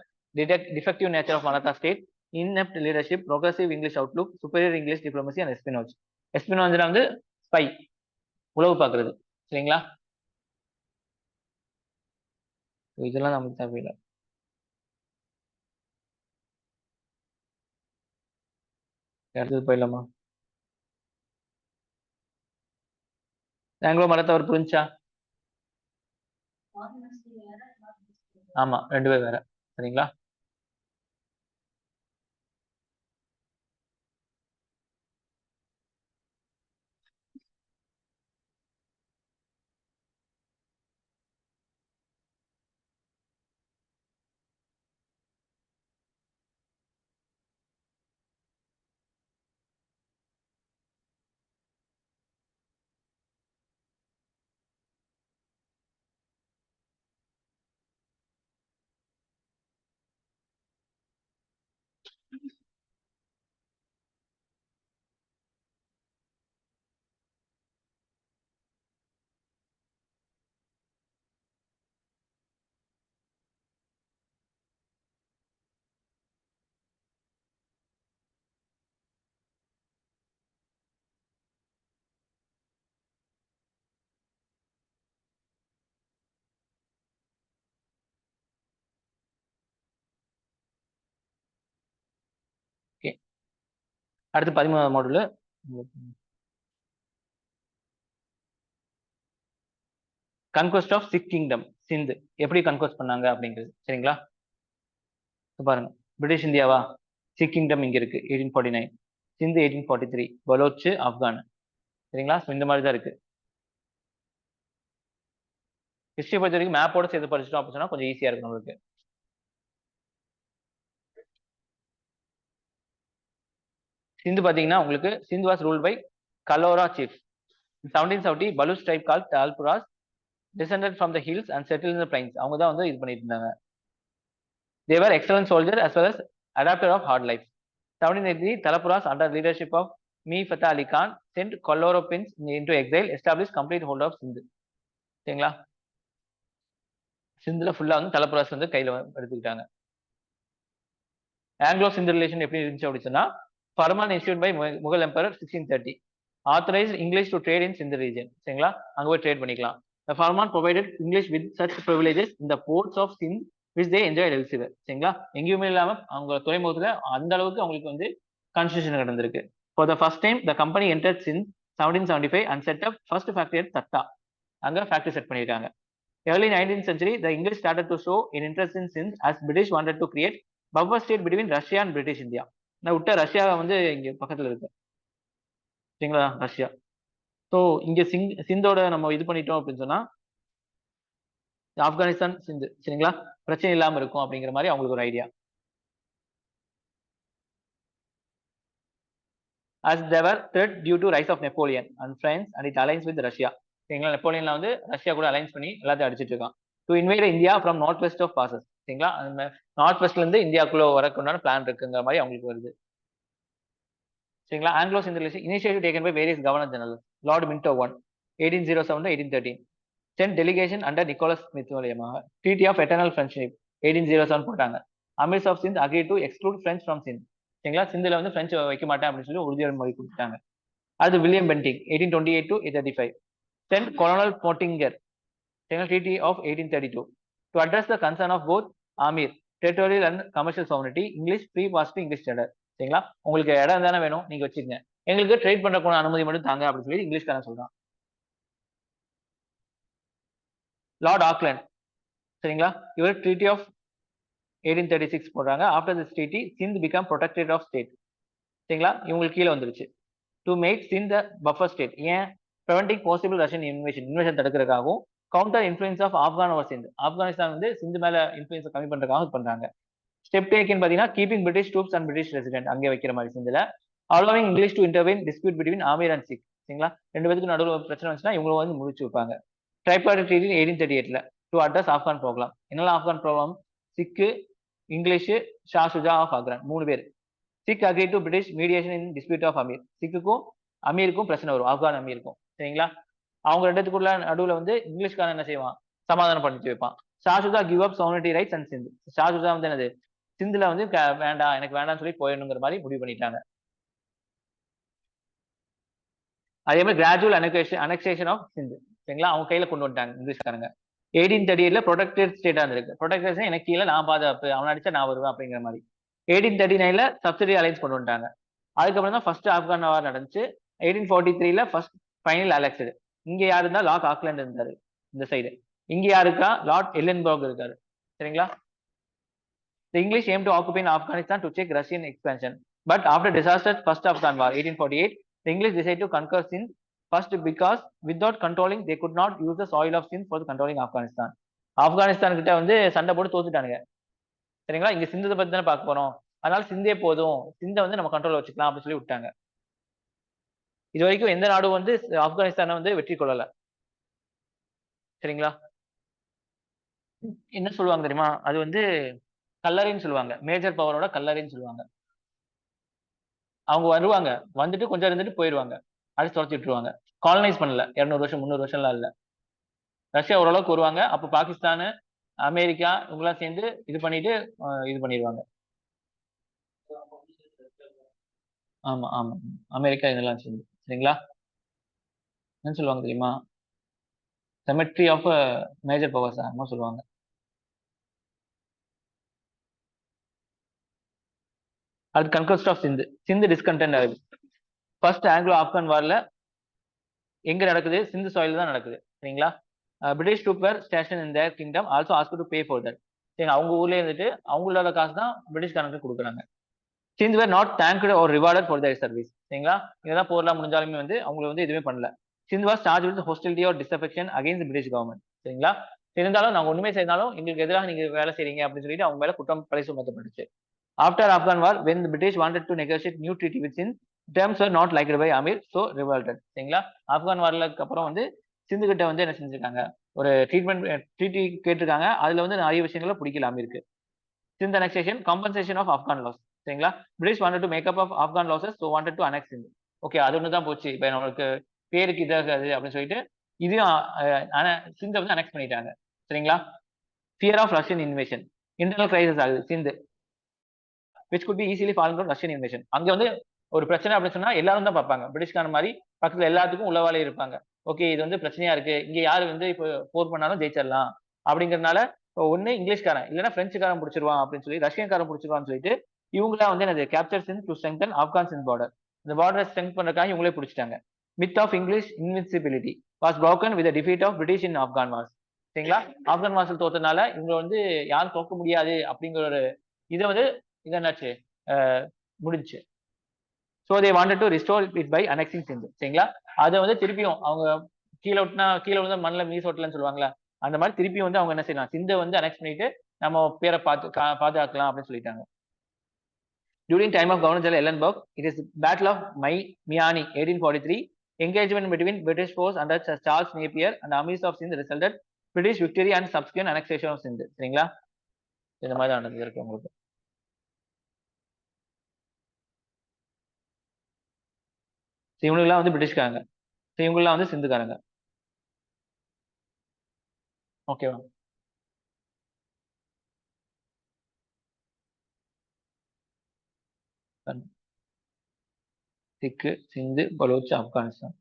defective nature of Maratha state, inept leadership, progressive English outlook, superior English diplomacy and espionage. Espionage வந்து ஸ்பை, உளவு பார்க்கறது. சரிங்களா? இதெல்லாம் நமக்கு தேவையில்லை. அடுத்தது போயிடலாமா? ஆங்கிலோ மராத்தா அவர் புரிஞ்சா? ஆமா, ரெண்டு பேர் வேற. சரிங்களா? ஓகே, அடுத்து 13வது model. Conquest of Sikh kingdom, Sindh எப்படி கன்கொஸ்ட் பண்ணாங்க அப்படிங்கிறது. சரிங்களா, பாருங்க. பிரிட்டிஷ் இந்தியாவா, சிக் கிங்டம் இங்க இருக்கு 1849, சிந்து 1843, பலோச் ஆப்கான். சரிங்களா, இந்த மாதிரி தான் இருக்கு. ஹிஸ்டரி பொறுத்த வரைக்கும் மேப்போட சேர்த்து படிச்சிட்டோம் அப்படின்னு சொன்னா கொஞ்சம் ஈஸியா இருக்கும் நம்மளுக்கு. சிந்து பாத்தீங்கன்னா உங்களுக்கு, Sindh was rule by Kalhora chief. 1770 Baloch tribe call Talpuras descended from the hills and settled in the plains. அவங்க தான் வந்து இது பண்ணிட்டு இருந்தாங்க. They were excellent soldiers as well as adapter of hard life. 1783 Talapuras under leadership of Mir Fateh Ali Khan sent Koloropins into exile, established complete hold of Sindh. சரிங்களா, சிந்துல ஃபுல்லா வந்து தலப்புராஸ் வந்து கையில எடுத்துக்கிட்டாங்க. ஆங்கிலோ சிந்து ரிலேஷன் எப்படி இருந்துச்சு அப்படின்னு சொன்னா, farman issued by Mughal emperor 1630 authorized English to trade in Sindh region. சரிங்களா, அங்க போய் ட்ரேட் பண்ணிக்கலாம். The Farman provided English with such privileges in the ports of Sindh which they enjoyed elsewhere. சரிங்களா, எங்கேயுமே இல்லாம அவங்க துறைமுகத்துல அந்த அளவுக்கு அவங்களுக்கு வந்து கான்ஸ்டிடியூஷன் நடந்திருக்கு. For the first time the company entered Sindh 1775 and set up first factory at Thatta. அங்க ஃபேக்டரி செட் பண்ணிருக்காங்க. Early 19th century the English started to show an interest in Sindh as British wanted to create buffer state between Russia and British India. நான் விட்ட Russia வந்து இங்க பக்கத்துல இருக்கு. சரிங்களா, Russia. So இங்க சிந்தோட நம்ம இது பண்ணிட்டோம் அப்படின்னு சொன்னா ஆப்கானிஸ்தான் சிந்து சரிங்களா பிரச்சனை இல்லாம இருக்கும் அப்படிங்கிற மாதிரி அவங்களுக்கு ஒரு idea. As there were threat due to rise of Napoleon and France and it alliance with Russia. சரிங்களா, நெப்போலியன்ல வந்து ரஷ்யா கூட அலைன்ஸ் பண்ணி எல்லாத்தையும் அடிச்சிட்டு இருக்கான். To invite India from north west of passes. சரிங்களா, நார்த் வெஸ்ட்ல இருந்து இந்தியாக்குள்ள வரக்குண்டான பிளான் இருக்குங்கிற மாதிரி அவங்களுக்கு வருது. சரிங்களா, Anglo Sindh relation initiative taken by various governor general. Lord Minto 1807 to 1813 sent delegation under Nicholas Smith மூலியமாக ட்ரீட்டி ஆஃப் எட்டர்னல் ஃப்ரெண்ட்ஷிப் 1807 போட்டாங்க. Amirs of Sindh agree to exclude French from Sindh. சரிங்களா, சிந்துல வந்து பிரெஞ்சு வைக்க மாட்டேன் அப்படின்னு சொல்லி உறுதியோட மொழி கொடுத்துட்டாங்க. அது William Bentinck 1828 to 1835 sent colonel Pottinger. Treaty of 1832 to address the concern of both Amir territorial and commercial sovereignty English free pass to English trader. சரிங்களா, உங்களுக்கு இடம் தானே வேணும், நீங்க வச்சுக்கங்க, எங்களுக்கு ட்ரேட் பண்றதுக்கான அனுமதி மட்டும் தாங்க அப்படின்னு சொல்லி இங்கிலீஷ்காரன் சொல்றான். Lord Auckland. சரிங்களா, இவர் ட்ரீட்டி ஆஃப் 1836 போடுறாங்க. After this treaty Sindh became protectorate of state. சரிங்களா, இவங்களுக்கு கீழே வந்துருச்சு. To make Sindh buffer state. ஏன், ப்ரிவென்டிங் பாசிபிள் ரஷ்யன் இன்வேஷன் தடுக்கிறதுக்காகவும் counter influence of Afghan over Sindh. Afghanistan வந்து சிந்து மேல இன்ஃபுளுன்ஸ் கம்மி பண்றதுக்காக பண்றாங்க. ஸ்டெப் டேக்கன் பாத்தீங்கன்னா keeping British troops and British resident அங்கே வைக்கிற மாதிரி சிந்துல. Allowing English to intervene dispute between Amir and sick. சரிங்களா, ரெண்டு பேருக்கு நடுவில் பிரச்சனை வந்துச்சுன்னா இவங்க வந்து முடிச்சு வைப்பாங்க. Tripartite treaty 1838 to address Afghan problem. என்னெல்லாம் ஆப்கான் ப்ராப்ளம், சிக்கு, இங்கிலீஷ், ஷா சுஜா ஆஃப் ஆக்ரான் 3 பேர். Sikh agree to British mediation in dispute of Amir. சிக்குக்கும் அமீருக்கும் பிரச்சனை வரும், ஆப்கான் அமீருக்கும். சரிங்களா, அவங்க ரெண்டுத்துக்குள்ள நடுவில் வந்து இங்கிலீஷ்காரன் என்ன செய்வான், சமாதானம் பண்ணிட்டு வைப்பான். ஷாசுதா give up sovereignty rights and சிந்து. ஷாசுதா வந்து என்னது, சிந்துல வந்து வேண்டாம், எனக்கு வேண்டாம்னு சொல்லி போயிடணுங்கிற மாதிரி முடிவு பண்ணிட்டாங்க. அதே மாதிரி கிராஜுவல் அனெக்சேஷன் ஆஃப் சிந்து. சரிங்களா, அவங்க கையில கொண்டு வந்துட்டாங்க இங்கிலீஷ்காரங்க. 1838 ப்ரொடெக்டட் ஸ்டேட்டா இருந்திருக்கு. ப்ரொடெக்டட் எனக்கு கீழே நான் பாதுகாப்பு, அவன் அடிச்சா நான் வருவேன் அப்படிங்கிற மாதிரி. 1839 சப்சிடி அலைன்ஸ் கொண்டு வந்துட்டாங்க. அதுக்கப்புறம் தான் ஃபர்ஸ்ட் ஆப்கான் வார் நடந்துச்சு. 1843 ஃபர்ஸ்ட் ஃபைனல் அலெக்சடு. இங்க யாரு இருந்தா, லார்ட் ஆக்லாண்ட் இருந்தாரு இந்த சைடு. இங்க யாருக்கா, லார்ட் எல்லன்பர்க் இருக்காரு. சரிங்களா, the English aimed to occupy Afghanistan to check Russian expansion, but after disastrous first Afghan war 1848 the English decided to conquer Sindh first because without controlling they could not use the soil of Sindh for controlling Afghanistan. Afghanistan கிட்ட வந்து சண்டை போட்டு தோத்துட்டானுங்க. சரிங்களா, இங்க சிந்தத்தை பத்தி தானே பார்க்க போறோம், அதனால சிந்தே போதும், சிந்தை வந்து நம்ம கண்ட்ரோல் வச்சுக்கலாம் அப்படின்னு சொல்லி விட்டாங்க. இது வரைக்கும் எந்த நாடும் வந்து ஆப்கானிஸ்தானை வந்து வெற்றி கொள்ளல. சரிங்களா, என்ன சொல்லுவாங்க தெரியுமா, அது வந்து கல்லறைன்னு சொல்லுவாங்க, மேஜர் பவரோட கல்லறைன்னு சொல்லுவாங்க. அவங்க வருவாங்க, வந்துட்டு கொஞ்சம் இருந்துட்டு போயிருவாங்க, அடிச்சு துரத்தி விட்டுருவாங்க. காலனைஸ் பண்ணல, 200 வருஷம் 300 வருஷம்லாம் இல்ல. ரஷ்யா ஓரளவுக்கு வருவாங்க. அப்ப பாகிஸ்தான், அமெரிக்கா இவங்கெல்லாம் சேர்ந்து இது பண்ணிட்டு இது பண்ணிடுவாங்க. ஆமா ஆமா, அமெரிக்கா இதெல்லாம் சேர்ந்து. சரிங்களா? என்ன சொல்லுவாங்க தெரியுமா? செமெட்ரி ஆஃப் மேஜர் பவர்ஸ் என்னமோ சொல்லுவாங்க. அது conquest of Sindh. Sindh discontent ஆகுது. ஃபர்ஸ்ட் ஆங்கிலோ ஆப்கான் வார்ல எங்க நடக்குது? சிந்து சாயில் தான் நடக்குது. சரிங்களா? British trooper station in their kingdom also ask to pay for that. சரி, அவங்க ஊர்லயே இருந்துட்டு அவங்களோட காசு தான் பிரிட்டிஷ்காரனுக்கு கொடுக்குறாங்க. Sindh were not thanked or rewarded for their service. சரிங்களா? இதெல்லாம் போர்லாம் முடிஞ்சாலுமே வந்து அவங்களை வந்து எதுவுமே பண்ணல. Sindh was charge with hostility or disaffection against British government. சரிங்களா? இருந்தாலும் நாங்க ஒண்ணுமே செய்தாலும் எங்களுக்கு எதிராக நீங்க வேலை செய்றீங்க அப்படின்னு சொல்லிட்டு அவங்க மேல குற்றம் பழி சுமத்தப்பட்டுச்சு. After Afghan war, when the British wanted to negotiate new treaty with Sindh, terms were not liked by Amir, so revolted. சரிங்களா? ஆப்கான் வார்லக்கு அப்புறம் வந்து சிந்து கிட்ட வந்து என்ன செஞ்சிருக்காங்க? ஒரு ட்ரீட்டி கேட்டிருக்காங்க. அதுல வந்து நிறைய விஷயங்களை பிடிக்கல அமீருக்கு. Sindh annexation, compensation of Afghan loss. சரிங்களா? British wanted to make up of Afghan losses, so wanted to annex Sindh. Okay, அது ஒன்று தான் போச்சு. இப்போ நம்மளுக்கு பேருக்கு இதாகாது அப்படின்னு சொல்லிட்டு இதையும் சிந்தை வந்து அனெக்ஸ் பண்ணிட்டாங்க. சரிங்களா? Fear of Russian invasion, internal crisis ஆகுது Sindh, which could be easily fallen from Russian invasion. அங்க வந்து ஒரு பிரச்சனை அப்படின்னு சொன்னா எல்லாரும் தான் பார்ப்பாங்க. பிரிட்டிஷ்கார மாதிரி பக்கத்துல எல்லாத்துக்கும் உள்ளவாலே இருப்பாங்க. ஓகே, இது வந்து பிரச்சனையா இருக்கு, இங்க யாரு வந்து இப்போ போர் பண்ணாலும் ஜெயிச்சிடலாம் அப்படிங்கறதுனால ஒண்ணு இங்கிலீஷ்காரன் இல்லைன்னா பிரெஞ்சுக்காரன் பிடிச்சிருவான் அப்படின்னு சொல்லி ரஷ்யன்காரன் பிடிச்சிருவான்னு சொல்லிட்டு இவங்களா வந்து என்னது capture Sindh to strengthen Afghan Sindh border. இந்த பார்டரை ஸ்ட்ரெங்க் பண்றதுக்காக இவங்களே பிடிச்சிட்டாங்க. Myth of English invincibility was broken with the defeat of British in Afghan wars. சரிங்களா? ஆப்கான் வார்ஸில் தோத்தனால இவங்க வந்து யாரும் தோக்க முடியாது அப்படிங்கிற ஒரு இதை வந்து இது என்னாச்சு முடிஞ்சு. So they wanted to restore it by annexing Sindh. சரிங்களா? அதை வந்து திருப்பியும் அவங்க கீழே வந்து மண்ணில் மீஸ் ஓட்டலன்னு சொல்லுவாங்களா, அந்த மாதிரி திருப்பியும் வந்து அவங்க என்ன செய்யலாம், சிந்தை வந்து அனெக்ஸ் பண்ணிட்டு நம்ம பேரை பாதுகாக்கலாம் அப்படின்னு சொல்லிட்டாங்க. During time of Governor General Ellenberg, it is Battle of Miani 1843. Engagement between British force under Charles Napier and armies of Sindh resulted British victory and subsequent annexation of Sindh. சரிங்களா? இந்த மாதிரி தான் நடந்திருக்கு உங்களுக்கு. இவங்களுக்குலாம் வந்து பிரிட்டிஷ்காரங்க, இவங்கெல்லாம் வந்து சிந்துக்காரங்க. ஓகேவா? சிக்கு, சிந்து, பலூச், ஆப்கானிஸ்தான்.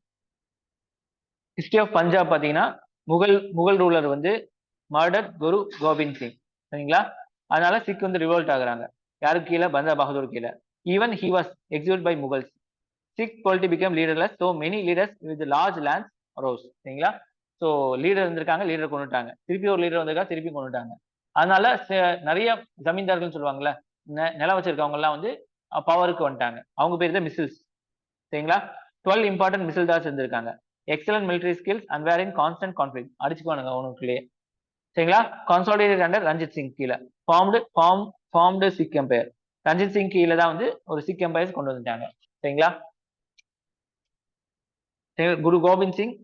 ஹிஸ்டரி ஆஃப் பஞ்சாப் பாத்தீங்கன்னா முகல் ரூலர் வந்து மர்டர் குரு கோபிந்த் சிங். சரிங்களா? அதனால சிக் வந்து ரிவோல்ட் ஆகுறாங்க. யாருக்கு கீழே? பந்தா பகதூர் கீழே. Even he was execute by Mughals. Sikh polity became leaderless, so many leaders with large lands rose. சரிங்களா? ஸோ லீடர் இருந்திருக்காங்க, லீடர் கொண்டுட்டாங்க, திருப்பி ஒரு லீடர் வந்திருக்கா, திருப்பி கொண்டுட்டாங்க. அதனால நிறைய ஜமீன்தார்கள் சொல்லுவாங்கல்ல, நிலம் வச்சிருக்கவங்க எல்லாம் வந்து பவருக்கு வந்துட்டாங்க. அவங்க பேர் தான் மிசில்ஸ். சரிங்களா? 12 இம்பார்ட்டன்ட் மிசில்தார்ஸ் இருந்திருக்காங்க. Excellent military skills and were in constant conflict. அடிச்சுக்குவானுங்க அவனுக்குள்ளேயே. சரிங்களா? கான்சாலிடேட்டட் அண்டர் ரஞ்சித் சிங் கீழே ஃபார்ம்டு சிக் எம்பையர். ரஞ்சித் சிங் கீழே தான் வந்து ஒரு சிக் எம்பையர்ஸ் கொண்டு வந்துட்டாங்க. சரிங்களா? குரு கோபிந்த் சிங்,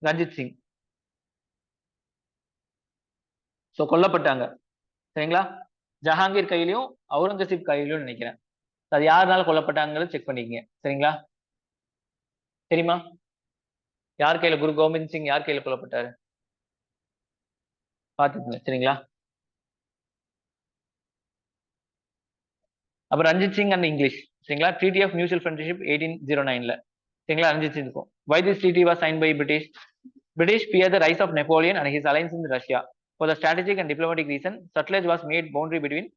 ரஞ்சித் சிங் ஸோ கொல்லப்பட்டாங்க. சரிங்களா? ஜஹாங்கீர் கையிலையும் அவுரங்கசீப் கையிலையும் நினைக்கிறேன். அது யாருனால கொல்லப்பட்டாங்கிறது செக் பண்ணிக்கங்க. சரிங்களா? தெரியுமா யார் கையில குரு கோபிந்த் சிங் யார் கையில கொல்லப்பட்டாரு? பாத்துக்கங்க. சரிங்களா? அப்புறம் ரஞ்சித் சிங் அண்ட் இங்கிலீஷ். சரிங்களா? Treaty of mutual friendship 1809. சரிங்களா? ரஞ்சித் சிங் இருக்கும். Why this treaty was signed by British? British feared the rise of Napoleon and his alliance in Russia. For the strategic and diplomatic reason, Sutlej was made boundary between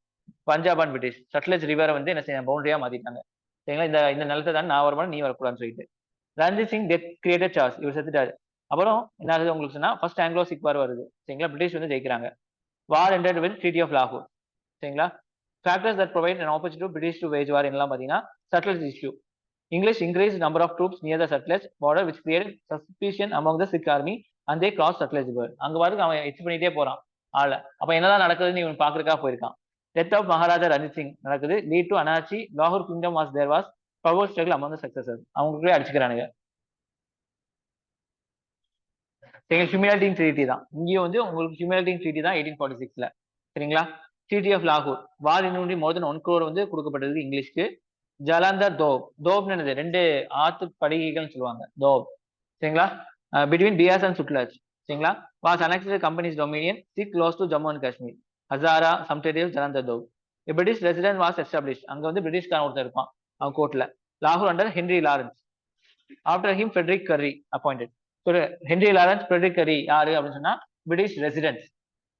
Punjab and British. Sutlej ரிவரை வந்து என்ன செய்ய பவுண்டரியா மாத்திட்டாங்க. சரிங்களா? இந்த நிலத்தை தான் நான் வரணும், நீ வரக்கூடாதுன்னு சொல்லிட்டு. Ranjit Singh death created charge, இவர் செத்துட்டாரு. அப்புறம் என்ன ஆகுது உங்களுக்கு சொன்னா, ஃபர்ஸ்ட் ஆங்கிலோ சிக் வார் வருது. சரிங்களா? பிரிட்டிஷ் வந்து ஜெயிக்கிறாங்க. வார் ended with ட்ரீட்டி ஆஃப் லாகூர். சரிங்களா? Factors that provide an opportunity to British to wage war என்னலாம் பாத்தீங்கன்னா, Sutlej issue. English increased number of troops near the Sutlej border, which created suspicion among the Sikh army, and they crossed Sutlej river. அங்க பாருங்க, அவன் H பண்ணிட்டே போறான் ஆள. அப்ப என்னதான் நடக்குதுன்னு இவன் பாக்குறதுக்காக போயிருக்கான். டெத் ஆஃப் மகாராஜா ரஞ்சித் சிங் நடக்குது. லீட் டு அனாச்சி லாகூர் kingdom was there was power struggle among the successors. அவங்களுக்குள்ளே அடிச்சுக்கிறானுங்க. ஹியூமிலிட்டிங் ட்ரீட்டி தான் இங்கேயும் வந்து உங்களுக்கு ஹியூமிலிட்டிங் ட்ரீட்டி தான் 1846ல. சரிங்களா? ட்ரீட்டி ஆஃப் லாகூர் வார் இன்னொன்று மோர் தென் 1 crore வந்து கொடுக்கப்பட்டது இங்கிலீஷ்க்கு. ஜலந்தர் தோப். தோப்னு என்னது? 2 ஆத்து படுகைகள்னு சொல்லுவாங்க. தோப். சரிங்களா? Between Beas and Sutlej. சரிங்களா? வாஸ் annexed company's dominion, sit close to Jammu and Kashmir. Hazara, some territories, Jalandhar doab. A British resident was established. அங்க வந்து பிரிட்டிஷ்காரன் ஒருத்தர் இருப்பான் அவன் கோர்ட்ல. லாகூர் under Henry Lawrence. After him Friedrich curry appointed. Henry Lawrence, Friedrich curry யாரு அப்படின்னு சொன்னா பிரிட்டிஷ் ரெசிடென்ட்ஸ்.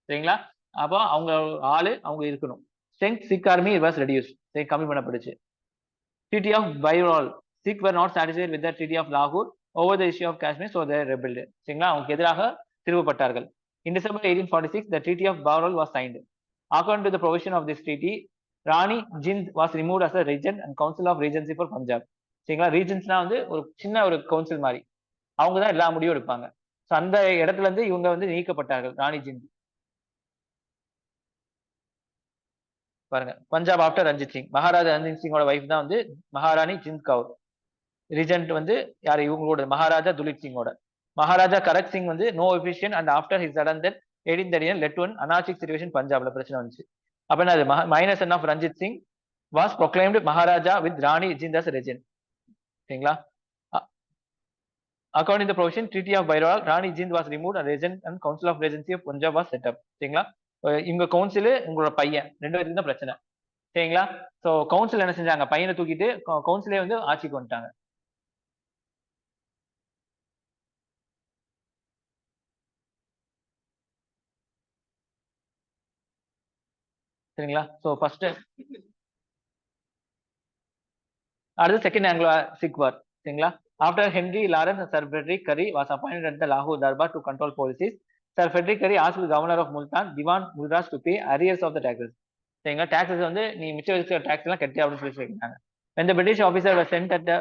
சரிங்களா? அப்போ அவங்க ஆளு அவங்க இருக்கணும். Strength Sikh army was reduce, கம்மி பண்ணப்படுச்சு. Treaty of Bhairowal. Sikh were not satisfied with the treaty of Lahore over the issue of Kashmir, so they rebelled. சரிங்களா? அவங்களுக்கு எதிராக திரும்பப்பட்டார்கள். In December 1846, the Treaty of Bhorol was signed. According to the provision of this treaty, Rani Jind was removed as a regent and council of regency for Punjab. சரிங்களா? ரீஜன்ஸ்னா வந்து ஒரு சின்ன ஒரு council மாதிரி, அவங்க தான் எல்லா முடிவும் எடுப்பாங்க. ஸோ அந்த இடத்துல இருந்து இவங்க வந்து நீக்கப்பட்டார்கள், ராணி ஜிந்த். பாருங்க, பஞ்சாப் ஆஃப்டர் ரஞ்சித் சிங். மகாராஜா ரஞ்சித் சிங்கோட வைஃப் தான் வந்து மகாராணி ஜிந்த் கவுர். ரீஜென்ட் வந்து யார்? இவங்களோட மகாராஜா துலிப் சிங்கோட. மகாராஜா கரக் சிங் வந்து no efficient and after his sudden death 1839 led to an anarchic situation பஞ்சாப்ல பிரச்சனை வந்துச்சு. அப்ப என்னது? Minor son of Ranjit Singh was proclaimed Maharaja with Rani Jind as regent. சரிங்களா? According to the provision, Treaty of Bairal, Rani Jind was removed and regent and Council of Regency of Punjab was set up. சரிங்களா? இவங்க council உங்களோட பையன் 2 பேருக்கு தான் பிரச்சனை. சரிங்களா? So council என்ன செஞ்சாங்க? பையனை தூக்கிட்டு கவுன்சிலே வந்து ஆட்சிக்கு வந்துட்டாங்க. சரிங்களா? ஸோ ஃபர்ஸ்ட் அடுத்து செகண்ட் ஆங்கிலோ சிக் வார். சரிங்களா? After Henry Lawrence, sir Frederick Currie was appointed at the லாகூர் Darbar to control policies. Sir Frederick Currie asked governor of Multan Diwan Mulraj to pay arrears of the taxes. சரிங்களா? டாக்ஸஸ் வந்து நீ மிச்சம் வச்சுக்கிற tax எல்லாம் கட்டி அப்படின்னு சொல்லி சொல்லியிருக்காங்க. When the British officer was sent at the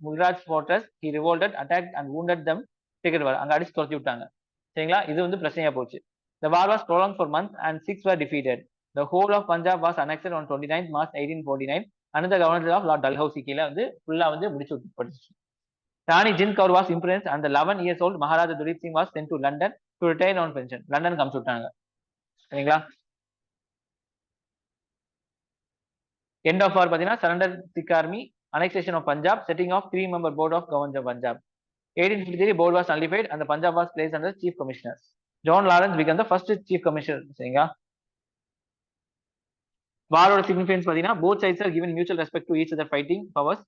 Mulraj fortress, he revolted, attacked and wounded them. அங்க அடிச்சு துரத்தி விட்டாங்க. சரிங்களா? இது வந்து பிரச்சனையா போச்சு. The war was prolonged for months and Sikhs were defeated. The whole of Punjab was annexed on 29th March 1849. Under the government of Lord Dalhousie கீழே வந்து ஃபுல்லா வந்து முடிச்சு விட்டுச்சு. ராணி Jind Kaur was imprisoned and the 11 years old Maharaja Duleep Singh was sent to London to retain on pension. லண்டனுக்கு அனுப்பிச்சு விட்டாங்க. சரிங்களா? எண்ட் ஆஃப் வார் பாத்தீங்கன்னா surrender Sikh army, annexation of Punjab, setting of 3-member board of government of Punjab. 1853 board was nullified and the Punjab was placed under chief commissioners. John Lawrence became the first chief commissioner. சரிங்களா? வாரோட significance பாத்தீங்கன்னா both sides are given mutual respect to each other fighting powers.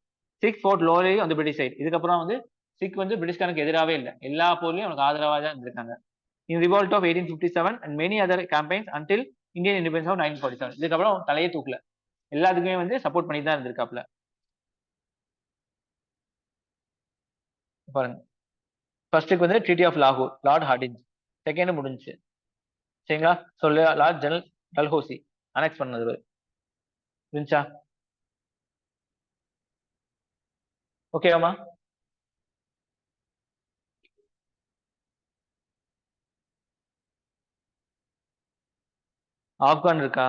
Sikh fought loyally on the British side. இதுக்கப்புறம் வந்து sick வந்து பிரிட்டிஷ்காரனுக்கு எதிராகவே இல்லை, எல்லா போர்லயும் அவனுக்கு ஆதரவாக தான் இருந்திருக்காங்க. In revolt of 1857 and many other campaigns until Indian independence of 1947. இதுக்கப்புறம் தலையே தூக்கல, எல்லாத்துக்குமே வந்து சப்போர்ட் பண்ணி தான் இருந்திருக்காப்ல. பாருங்க, ஃபர்ஸ்ட்டுக்கு வந்து ட்ரீட்டி ஆஃப் லாகூர், லார்ட் ஹார்டின்ஸ். செகண்ட் முடிஞ்சுச்சு. சரிங்களா? சொல்லு லார்ட் ஜெனரல் டல்ஹோசி அனெக்ஸ் பண்ணது இருந்துச்சா? ஓகேவாமா? ஆப்கான் இருக்கா?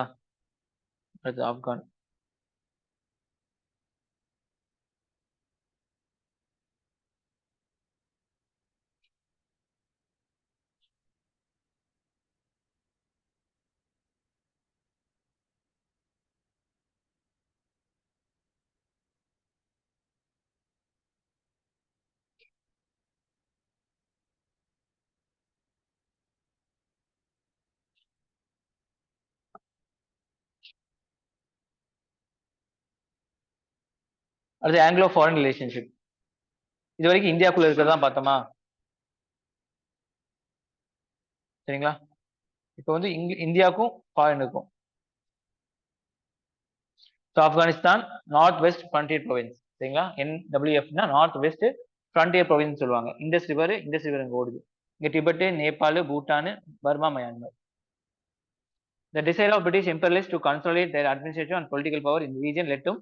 அடுத்து ஆப்கான். அடுத்து ஆங்கிலோ ஃபாரின் ரிலேஷன்ஷிப். இது வரைக்கும் இந்தியாக்குள்ள இருக்கிறதா பார்த்தோமா? சரிங்களா? இப்போ வந்து இந்தியாவுக்கும் ஃபாரினுக்கும். Afghanistan north west frontier province. சரிங்களா? NWFனா நார்த் வெஸ்ட் ஃப்ரண்டியர் ப்ரொவின்ஸ் சொல்லுவாங்க. இண்டஸ் ரிவர் இங்க ஓடுது. இங்க Tibet, Nepal, Bhutan, Burma, Myanmar. The desire of British imperialists to consolidate their administrative and political power in the region led to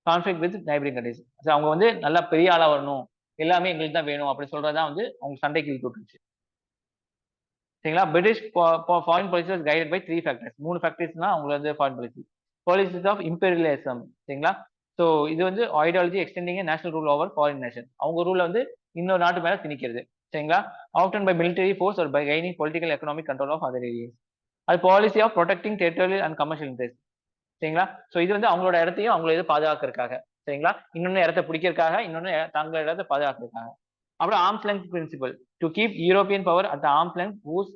conflict with neighboring countries. அவங்க வந்து நல்லா பெரிய ஆளா வரணும், எல்லாமே எங்களுக்கு தான் வேணும் அப்படி சொல்றதா வந்து அவங்க சண்டைக்கு இழுத்துச்சு. சரிங்களா? British foreign policy was guided by 3 factors. 3 ஃபேக்டர்ஸ்னா அவங்க வந்து foreign policy. Policies of imperialism. சரிங்களா? ஸோ இது வந்து ideology extending national rule over foreign nation. அவங்க ரூல்ல வந்து இன்னொரு நாட்டு மேல திணிக்கிறது. சரிங்களா? Often by military force or by gaining political economic control of other areas. அது policy of protecting territorial and commercial interest. சரிங்களா? ஸோ இது வந்து அவங்களோட இடத்தையும் அவங்கள இது பாதுகாக்கிறதுக்காக. சரிங்களா? இன்னொன்னு இடத்த பிடிக்கிறதுக்காக, இன்னொன்னு தங்களோட இடத்த பாதுகாக்கிறதுக்காக. அப்புறம் arms length principle to keep European power at arms length whose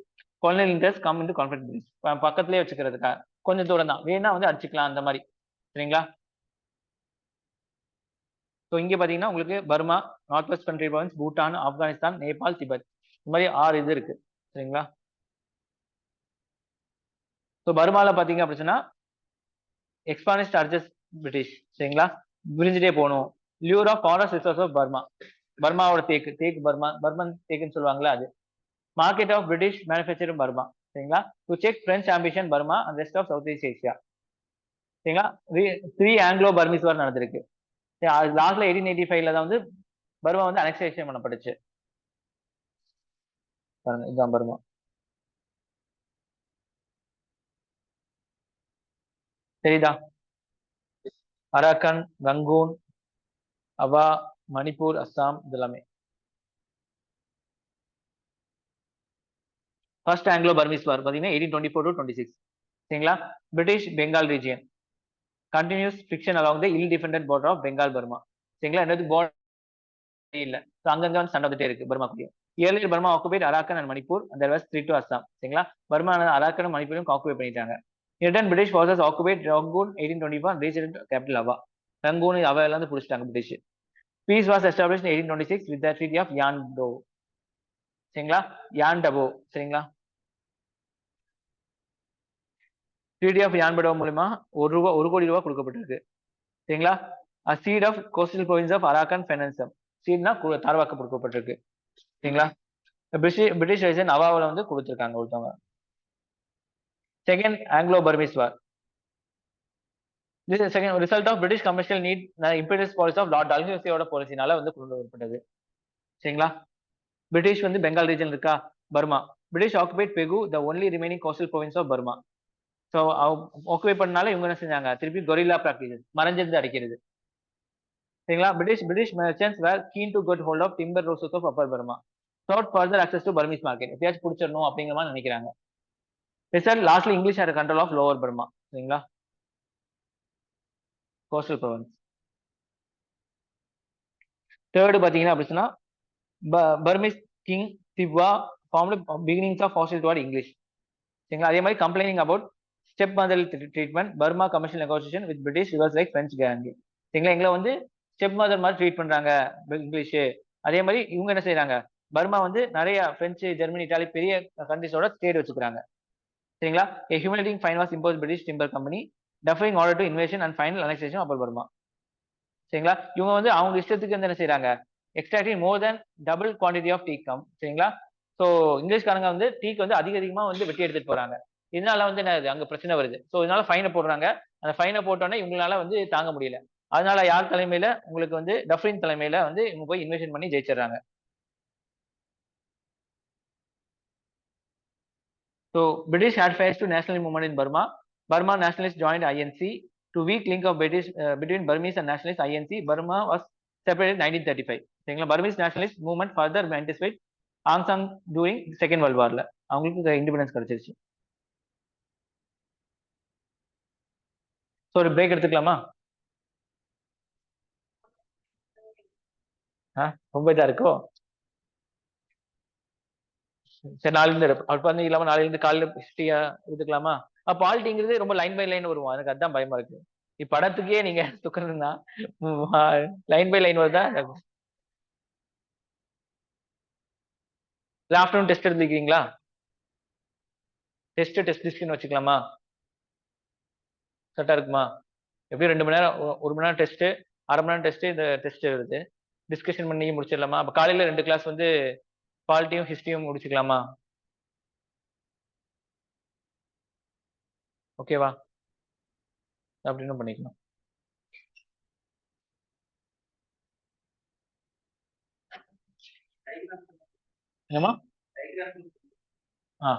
colonial interests come into conflict with this. பக்கத்திலேயே வச்சுக்கிறதுக்காக கொஞ்சம் தூரம் தான், வேணா வந்து அடிச்சுக்கலாம் அந்த மாதிரி. சரிங்களா? ஸோ இங்க பாத்தீங்கன்னா உங்களுக்கு Burma, north west country province, Bhutan, Afghanistan, Nepal, Tibet, இந்த மாதிரி 6 இது இருக்கு. சரிங்களா? ஸோ பர்மால பாத்தீங்க அப்படின்னா எக்ஸ்பானிஸ்ட் அர்ஜஸ் பிரிட்டிஷ். சரிங்களா? விரிஞ்சுட்டே போகணும். Lure of forest resource of Burma. பர்மாவோட தேக்கு, தேக்கு பர்மா, பர்மன் தேக்குன்னு சொல்லுவாங்களா அது. Market of British manufacture Burma. சரிங்களா? To check French ambition Burma and rest of South East Asia. சரிங்களா? 3 ஆங்கிலோ பர்மீஸ் வார் நடந்திருக்கு. லாஸ்ட்ல 1885ல தான் வந்து பர்மா வந்து அனெக்சேஷன் பண்ணப்பட்டுச்சு. பாருங்க, இதுதான் பர்மா. சரிதா? அரக்கன், ரங்கூன், அவா, மணிப்பூர், அஸ்ஸாம், இதெல்லாமே. ஃபர்ஸ்ட் ஆங்கிலோ பர்மீஸ் வார் பாத்தீங்கன்னா 1824 to 26. சரிங்களா? British Bengal region continues friction along the ill defended border of Bengal Burma. சரிங்களா? என்னது பார்டர் இல்ல, அங்கங்க வந்து சண்டை வந்துட்டே இருக்கு பர்மாக்குள்ளேயே. Earlier Burma occupied Arakan and Manipur and there was threat to Assam. சரிங்களா? பர்மா அரக்கனும் மணிப்பூரையும் ஆக்குபை பண்ணிட்டாங்க. Britain British forces occupied Rangoon 1824 region capital Ava. Rangoon Ava எல்லாம் பிடிச்சிட்டாங்க British. Peace was established 1826 with the treaty of Yandabo. சரிங்களா? யான்டபோ. சரிங்களா? Treaty of யான்படோ மூலமா ₹1 கோடி கொடுக்கப்பட்டிருக்கு. சரிங்களா? Cede of coastal province of Arakan ஃபெனன்சம். சீட்னா தார்வாக்கு கொடுக்கப்பட்டிருக்கு. சரிங்களா? பிரிட்டிஷ் ரீஜன் அவாவில் வந்து கொடுத்துருக்காங்க ஒருத்தவங்க. Second Anglo Burmese war. This second result of British commercial need imperious policy of Lord டல்ஹௌசியோட பாலிசினால வந்து கொண்டு வரப்பட்டது. சரிங்களா? பிரிட்டிஷ் வந்து பெங்கால் ரீஜன் இருக்கா, Burma. British occupied Pegu the only remaining coastal province of Burma. So occupy பண்ணனால இவங்க என்ன செஞ்சாங்க, திருப்பி கொரில்லா பிராக்டிஸ், மறைஞ்சிருந்து அடிக்கிறது. சரிங்களா? British British merchants were keen to get hold of timber roses of upper Burma. sought further access to Burmese market. எப்பயாச்சும் பிடிச்சிடணும் அப்படிங்கிற மாதிரி நினைக்கிறாங்க. ரிசல்ட் லாஸ்ட்ல English had control of lower Burma. சரிங்களா? Coastal province. தேர்டு பாத்தீங்கன்னா அப்படின்னா Burmese king Thibaw formed beginnings of hostile toward English. சரிங்களா? அதே மாதிரி complaining about stepmother treatment Burma commercial negotiation with British rivals like French gang. சரிங்களா? எங்களை வந்து stepmother மாதிரி ட்ரீட் பண்றாங்க இங்கிலீஷ். அதே மாதிரி இவங்க என்ன செய்யறாங்க, பர்மா வந்து நிறைய பிரெஞ்சு, ஜெர்மனி, இட்டாலி பெரிய கண்ட்ரிஸோட ஸ்டேட் வச்சுக்கிறாங்க. சரிங்களா? a humiliating fine was imposed British timber company deferring order to invasion and final annexation of Upper Burma. சரிங்களா? இவங்க வந்து அவங்க இஷ்டத்துக்கு வந்து என்ன செய்யறாங்க, extracting more than double quantity of tea gum. சரிங்களா? ஸோ இங்கிலீஷ்காரங்க வந்து டீக்கு வந்து அதிகமா வந்து வெட்டி எடுத்துட்டு போறாங்க. இதனால வந்து என்ன அங்க பிரச்சனை வருது. ஸோ இதனால ஃபைனை போடுறாங்க. அந்த ஃபைனை போட்டோன்னே இவங்களால வந்து தாங்க முடியல. அதனால யார் தலைமையில, உங்களுக்கு வந்து டஃப்ரின் தலைமையில வந்து இவங்க போய் இன்வேஷன் பண்ணி ஜெயிச்சிடறாங்க. So British had faced to national movement in Burma. Burma nationalists joined INC. To weak link of British between Burmese and nationalist INC, Burma was separated in 1935. சரிங்களா? Burmese nationalist movement further intensified Aung San during Second World Warல அவங்களுக்கு independence கிடைச்சிருச்சு. So ஒரு break எடுத்துக்கலாமா? ரொம்ப இதா இருக்கோ? சரி, நாளையிலிருந்து அப்ப வந்து இல்லாம நாளையிலிருந்து காலையில ஹிஸ்டரியா எடுத்துக்கலாமா? பாலிட்டிங்கிறது ரொம்ப லைன் பை லைன் வரும், எனக்கு அதான் பயமா இருக்கு. இப்படத்துக்கே நீங்க துக்கணும்னா லைன் பை லைன் வருதா? ஆஃப்டர்நூன் டெஸ்ட் எடுத்துக்கிறீங்களா? டெஸ்ட் டிஸ்க்னு வச்சுக்கலாமா? கரெக்டா இருக்குமா? எப்படியும் 2 மணி நேரம், 1 மணி நேரம் டெஸ்ட், 1/2 மணி நேரம் டெஸ்ட், இந்த டெஸ்ட் வருது. டிஸ்கஷன் பண்ணி முடிச்சிடலாமா? அப்ப காலையில 2 கிளாஸ் வந்து பாலிட்டியும் ஹிஸ்டரியும் முடிச்சுக்கலாமா? ஓகேவா? அப்படின்னு பண்ணிக்கலாம். என்னமா? ஆ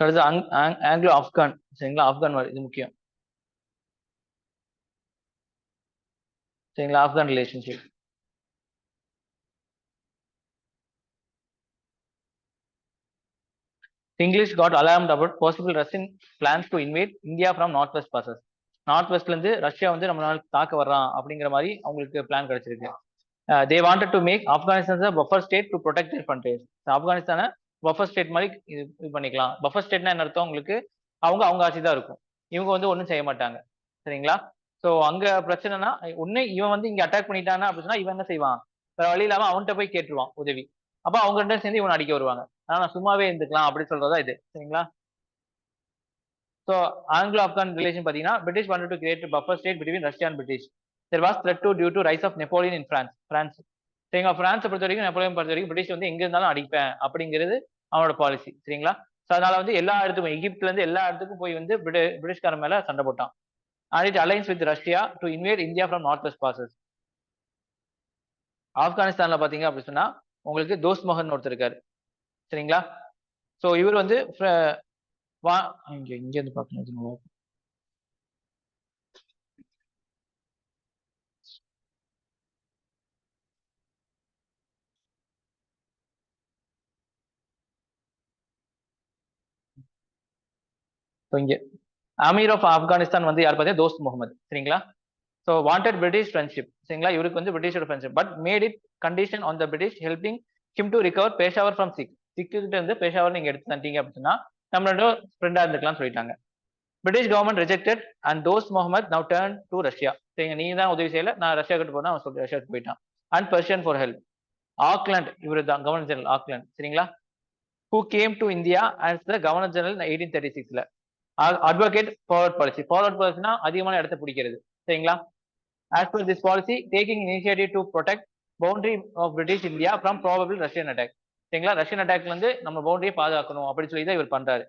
அடுத்து ஆங்கிலோ ஆப்கான். சரிங்களா, ஆப்கான் வார் இது முக்கியம். சரிங்களா, Afghan relationship. English got alarmed about possible Russian plans to invade India from northwest passes. North வெஸ்ட்ல இருந்து ரஷ்யா வந்து நம்ம நாள் தாக்க வர்றான் அப்படிங்கிற மாதிரி அவங்களுக்கு பிளான் கிடைச்சிருக்கு. They wanted to make Afghanistan buffer state to protect their frontage. ஆப்கானிஸ்தானை பஃபர் ஸ்டேட் மாதிரி இது பண்ணிக்கலாம். பஃபர் ஸ்டேட்னா என்ன அர்த்தம் உங்களுக்கு? அவங்க அவங்க ஆட்சி தான் இருக்கும், இவங்க வந்து ஒன்றும் செய்ய மாட்டாங்க. சரிங்களா. ஸோ அங்க பிரச்சனைனா ஒண்ணு இவன் வந்து இங்க அட்டாக் பண்ணிட்டானா அப்படின்னா இவன் என்ன செய்வான்? வேற வழி இல்லாம அவன்கிட்ட போய் கேட்டுருவான் உதவி. அப்ப அவங்க ரெண்டும் சேர்ந்து இவன் அடிக்க வருவாங்க. ஆனா நான் சும்மாவே இருந்துக்கலாம் அப்படி சொல்றதா இது. சரிங்களா. ஸோ ஆங்கிலோ ஆப்கான் ரிலேஷன் பாத்தீங்கன்னா British wanted to create buffer state between Russia and British. There was threat to due to rise of Napoleon in France. France சரிங்களா. பிரான்ஸை பொறுத்த வரைக்கும், நெப்போலியன் பொறுத்த வரைக்கும் பிரிட்டிஷ் வந்து எங்க இருந்தாலும் அடிப்பேன் அப்படிங்கிறது அவனோட பாலிசி. சரிங்களா. ஸோ அதனால வந்து எல்லா இடத்துக்கும், எகிப்துல இருந்து எல்லா இடத்துக்கும் போய் வந்து பிரிட்டிஷ்காரன் மேல சண்டை போட்டான். and it aligns with Russia to invade India from northwest passes. ஆப்கானிஸ்தான்ல பாத்தீங்க அப்படி சொன்னா உங்களுக்கு தோஸ்த் மொஹன் ஒருத்தர் இருக்காரு. சரிங்களா. சோ இவர் வந்து இங்க இங்க இருந்து பாக்கணும். இங்க அமீர் ஆஃப் ஆப்கானிஸ்தான் வந்து யார் பார்த்தீங்கன்னா தோஸ்த் முகமது. சரிங்களா. So wanted British friendship. சரிங்களா. இவருக்கு வந்து பிரிட்டிஷோட friendship, but made it condition on the British helping him to recover Peshawar from Sikh. சிக்கிட்ட இருந்து பேஷாவர் நீங்க எடுத்து தந்தீங்க அப்படின்னா நம்மளோட ஃப்ரெண்டா இருந்துக்கலாம் சொல்லிட்டாங்க. British government rejected and Dost Mohammad now turn to Russia. சரிங்க, நீங்க தான் உதவி செய்யல, நான் ரஷ்யா கிட்ட போனா அவன் சொல்லி ரஷ்யாவுக்கு போயிட்டான். And Persian for help. Auckland இவர் தான் கவர்னர் ஜெனரல் ஆக்லாண்ட். சரிங்களா. Who came to India as the governor general 1836. Advocate forward policy. Forward பாலிசினா அதிகமான இடத்தை பிடிக்கிறது. சரிங்களா. as per this policy taking initiative to protect boundary of British India from probable Russian attack. சரிங்களா. Russian அட்டாக்ல இருந்து நம்ம பவுண்டரியை பாதுகாக்கணும் அப்படின்னு சொல்லி தான் இவர் பண்றாரு.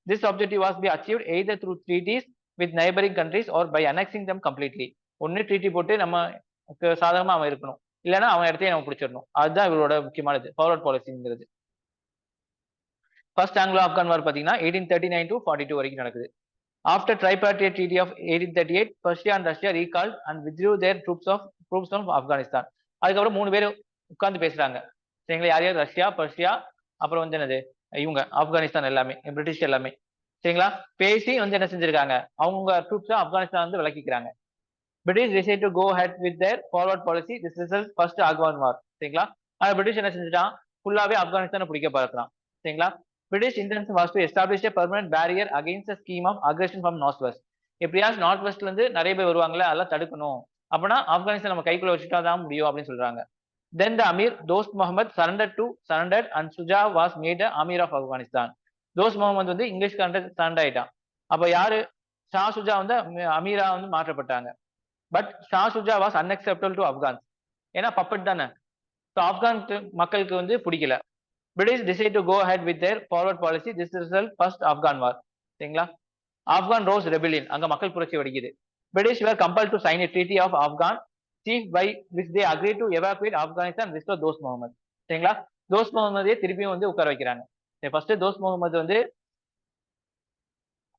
This objective was be achieved either through treaties with neighboring countries or by annexing them completely. ஒன்னு ட்ரீட்டி போட்டு நம்ம சாதாரணமா அவன் இருக்கணும், இல்லைன்னா அவன் இடத்தையே நம்ம பிடிச்சிடணும். அதுதான் இவரோட முக்கியமானது ஃபார்வர்ட் பாலிசிங்கிறது. ஃபர்ஸ்ட் ஆங்கிலோ ஆப்கான் வார் பாத்தீங்கன்னா 1839 டு 42 வரைக்கும் நடக்குது. After tripartite treaty of 1838, Persia and Russia recalled and withdrew their troops from Afghanistan. அதுக்கப்புறம் 3 பேர் உட்கார்ந்து பேசுறாங்க. சரிங்களா. யார் யார்? ரஷ்யா, பர்ஷியா, அப்புறம் வந்து என்னது இவங்க ஆப்கானிஸ்தான் எல்லாமே, பிரிட்டிஷ் எல்லாமே. சரிங்களா. பேசி வந்து என்ன செஞ்சிருக்காங்க, அவங்க ட்ரூப்ஸ் ஆப்கானிஸ்தான் வந்து விலக்கிக்கிறாங்க. British decide to go head with their forward policy. This result first Afghan war. சரிங்களா. ஆனா பிரிட்டிஷ் என்ன செஞ்சுட்டான், ஃபுல்லாவே ஆப்கானிஸ்தானை பிடிக்க பார்க்கலாம். சரிங்களா. British intention was to establish a permanent barrier against a scheme of aggression from northwest. எப்படியாச்சும் நார்த் வெஸ்ட்ல இருந்து நிறைய பேர் வருவாங்களே, அதெல்லாம் தடுக்கணும். அப்படின்னா ஆப்கானிஸ்தான் நம்ம கைக்குள்ள வச்சுட்டா தான் முடியும் அப்படின்னு சொல்றாங்க. Then the Amir Dost Muhammad surrendered and Shuja was made the Amir of Afghanistan. Dost Mohammed வந்து இங்கிலீஷ் சரண்டர் ஆயிட்டான். அப்ப யாரு? ஷா சுஜா வந்து அமீரா வந்து மாற்றப்பட்டாங்க. But Shah Shuja was unacceptable to Afghans. ஏன்னா பப்பட் தானே. ஆப்கான் மக்களுக்கு வந்து பிடிக்கல. British decided to go ahead with their forward policy. This result first Afghan war. சரிங்களா. ஆப்கான் ரோஸ் ரெபிலியன், அங்க மக்கள் புரட்சி வெடிக்குது. British were compelled to sign a treaty of Afghan chief by which they agreed to evacuate Afghanistan and restore Dost Mohammad. சரிங்களா. தோஸ்த் முகமதே திருப்பியும் வந்து உட்கார வைக்கிறாங்க. ஃபர்ஸ்ட் தோஸ்த் முகமது வந்து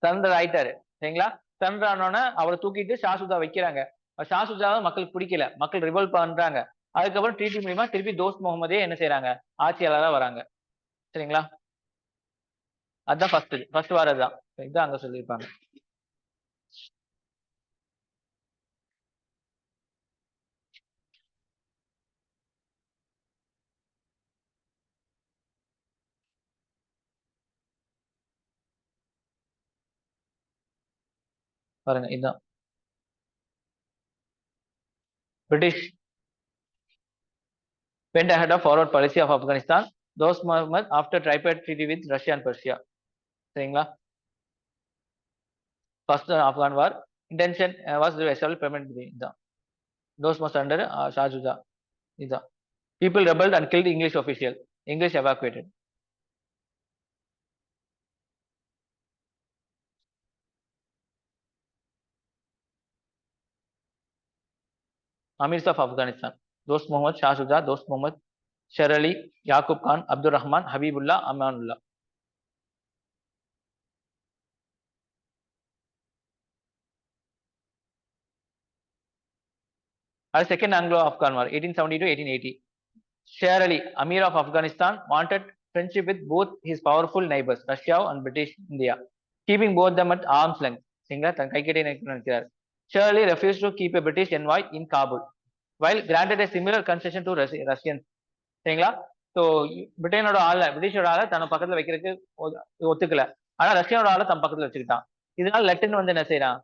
சரண்டர் ஆயிட்டாரு. சரிங்களா. சரண்டர் ஆனோன்னு அவரை தூக்கிட்டு ஷாசுதா வைக்கிறாங்க. ஷாசுஜாவை மக்களுக்கு பிடிக்கல, மக்கள் ரிவல்ட் பண்றாங்க. அதுக்கப்புறம் ட்ரீட்டி மூலியமா திருப்பி தோஸ்த் முகமதே என்ன செய்யறாங்க, ஆட்சியாளரா வராங்க. சரிங்களா. அதுதான் ஃபர்ஸ்ட் வார். அதுதான் இதுதான் அங்க சொல்லியிருப்பாங்க. பாருங்க, இதுதான் British went ahead of forward policy of Afghanistan. Dost Muhammad after tripartite treaty with Russia and Persia. சரிங்களா. First Afghan war intention was to establish permanent. இதுதான் தோஸ்த் மஸ்ட் அண்டர் ஷாஜுஜா. இதுதான் people rebelled and killed English official. English evacuated. Amirs of Afghanistan: Dost Muhammad, Shah Shuja, Dost Muhammad, Sher Ali, Yaqub Khan, Abdul Rahman, Habibullah, Amanullah. அது second Anglo Afghan war 1870 to 1880. Sher Ali, Amir of Afghanistan, wanted friendship with both his powerful neighbors, Russia and British India, keeping both them at arm's length. சரிங்களா, தன் கைக்கட்டை நினைக்கிறார். Share Ali refused to keep a British envoy in Kabul, while granted a similar concession to Russians. சரிங்களா, so பிரிட்டனோட ஆள, பிரிட்டிஷோட ஆளை தன் பக்கத்துல வைக்கிறதுக்கு ஒத்துக்கல. ஆனா ரஷ்யாவோட ஆளை தன் பக்கத்துல வச்சுக்கிட்டான். இதனால லெட்டின் வந்து என்ன செய்யறான்,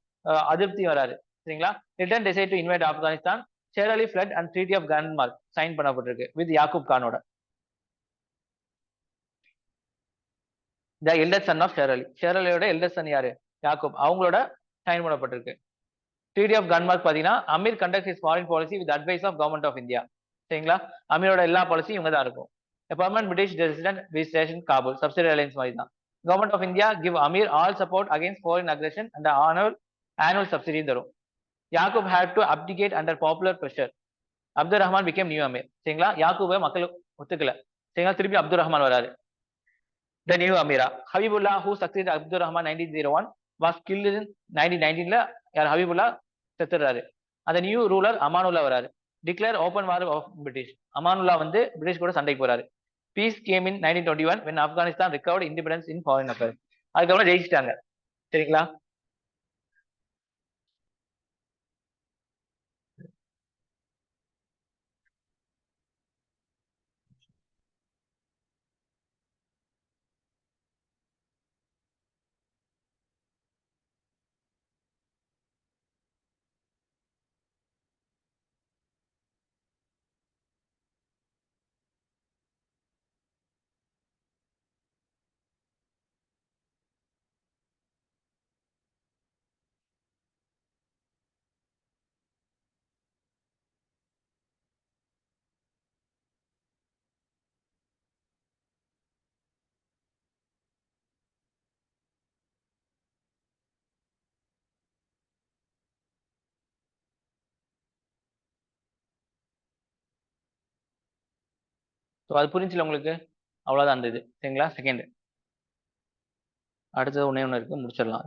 அதிருப்தி வராரு. சரிங்களா, Britain decide to invite Afghanistan. Sher Ali fled and treaty of Gandamak sign பண்ணப்பட்டிருக்கு வித் யாக்கூப் கானோட. The eldest son of Sher Ali, Sher அலியோட எல்டஸ்ட் சன் யாரு, யாக்கூப், அவங்களோட சைன் பண்ணப்பட்டிருக்கு. ட்ரீட்டி ஆஃப் கன்மார்க் பாத்தீங்கன்னா, Amir conduct his foreign policy with advice of government of India. சரிங்களா, அமீரோட எல்லா பாலிசியும் இவங்க தான் இருக்கும். Permanent British resident with station Kabul, subsidy alliance மாதிரி தான். Government of India give Amir all support against foreign aggression and annual subsidy தரும். Yakub had to abdicate under popular pressure. Abdul Rahman became new Amir. சரிங்களா, யாக்கூபை மக்கள் ஒத்துக்கல. சரிங்களா, திருப்பி அப்துல் ரஹ்மான் வராரு, the new Amira. Habibullah, who succeeded Abdur Rahman 1901, was killed in 1919. யார், ஹபீபுல்லா செத்துறாரு. அந்த நியூ ரூலர் அமானுல்லா வராரு. Declare open war of British. Amanullah வந்து பிரிட்டிஷ் கூட சண்டைக்கு போறாரு. Peace came in 1921 when Afghanistan recovered independence in foreign affairs. அதுக்கப்புறம் ஜெயிச்சிட்டாங்க. சரிங்களா, ஸோ அது புரிஞ்சுல உங்களுக்கு, அவ்வளவுதான் அந்த இது. சரிங்களா, செகண்ட். அடுத்தது ஒண்ணே ஒன்று இருக்கு, முடிச்சிடலாம்.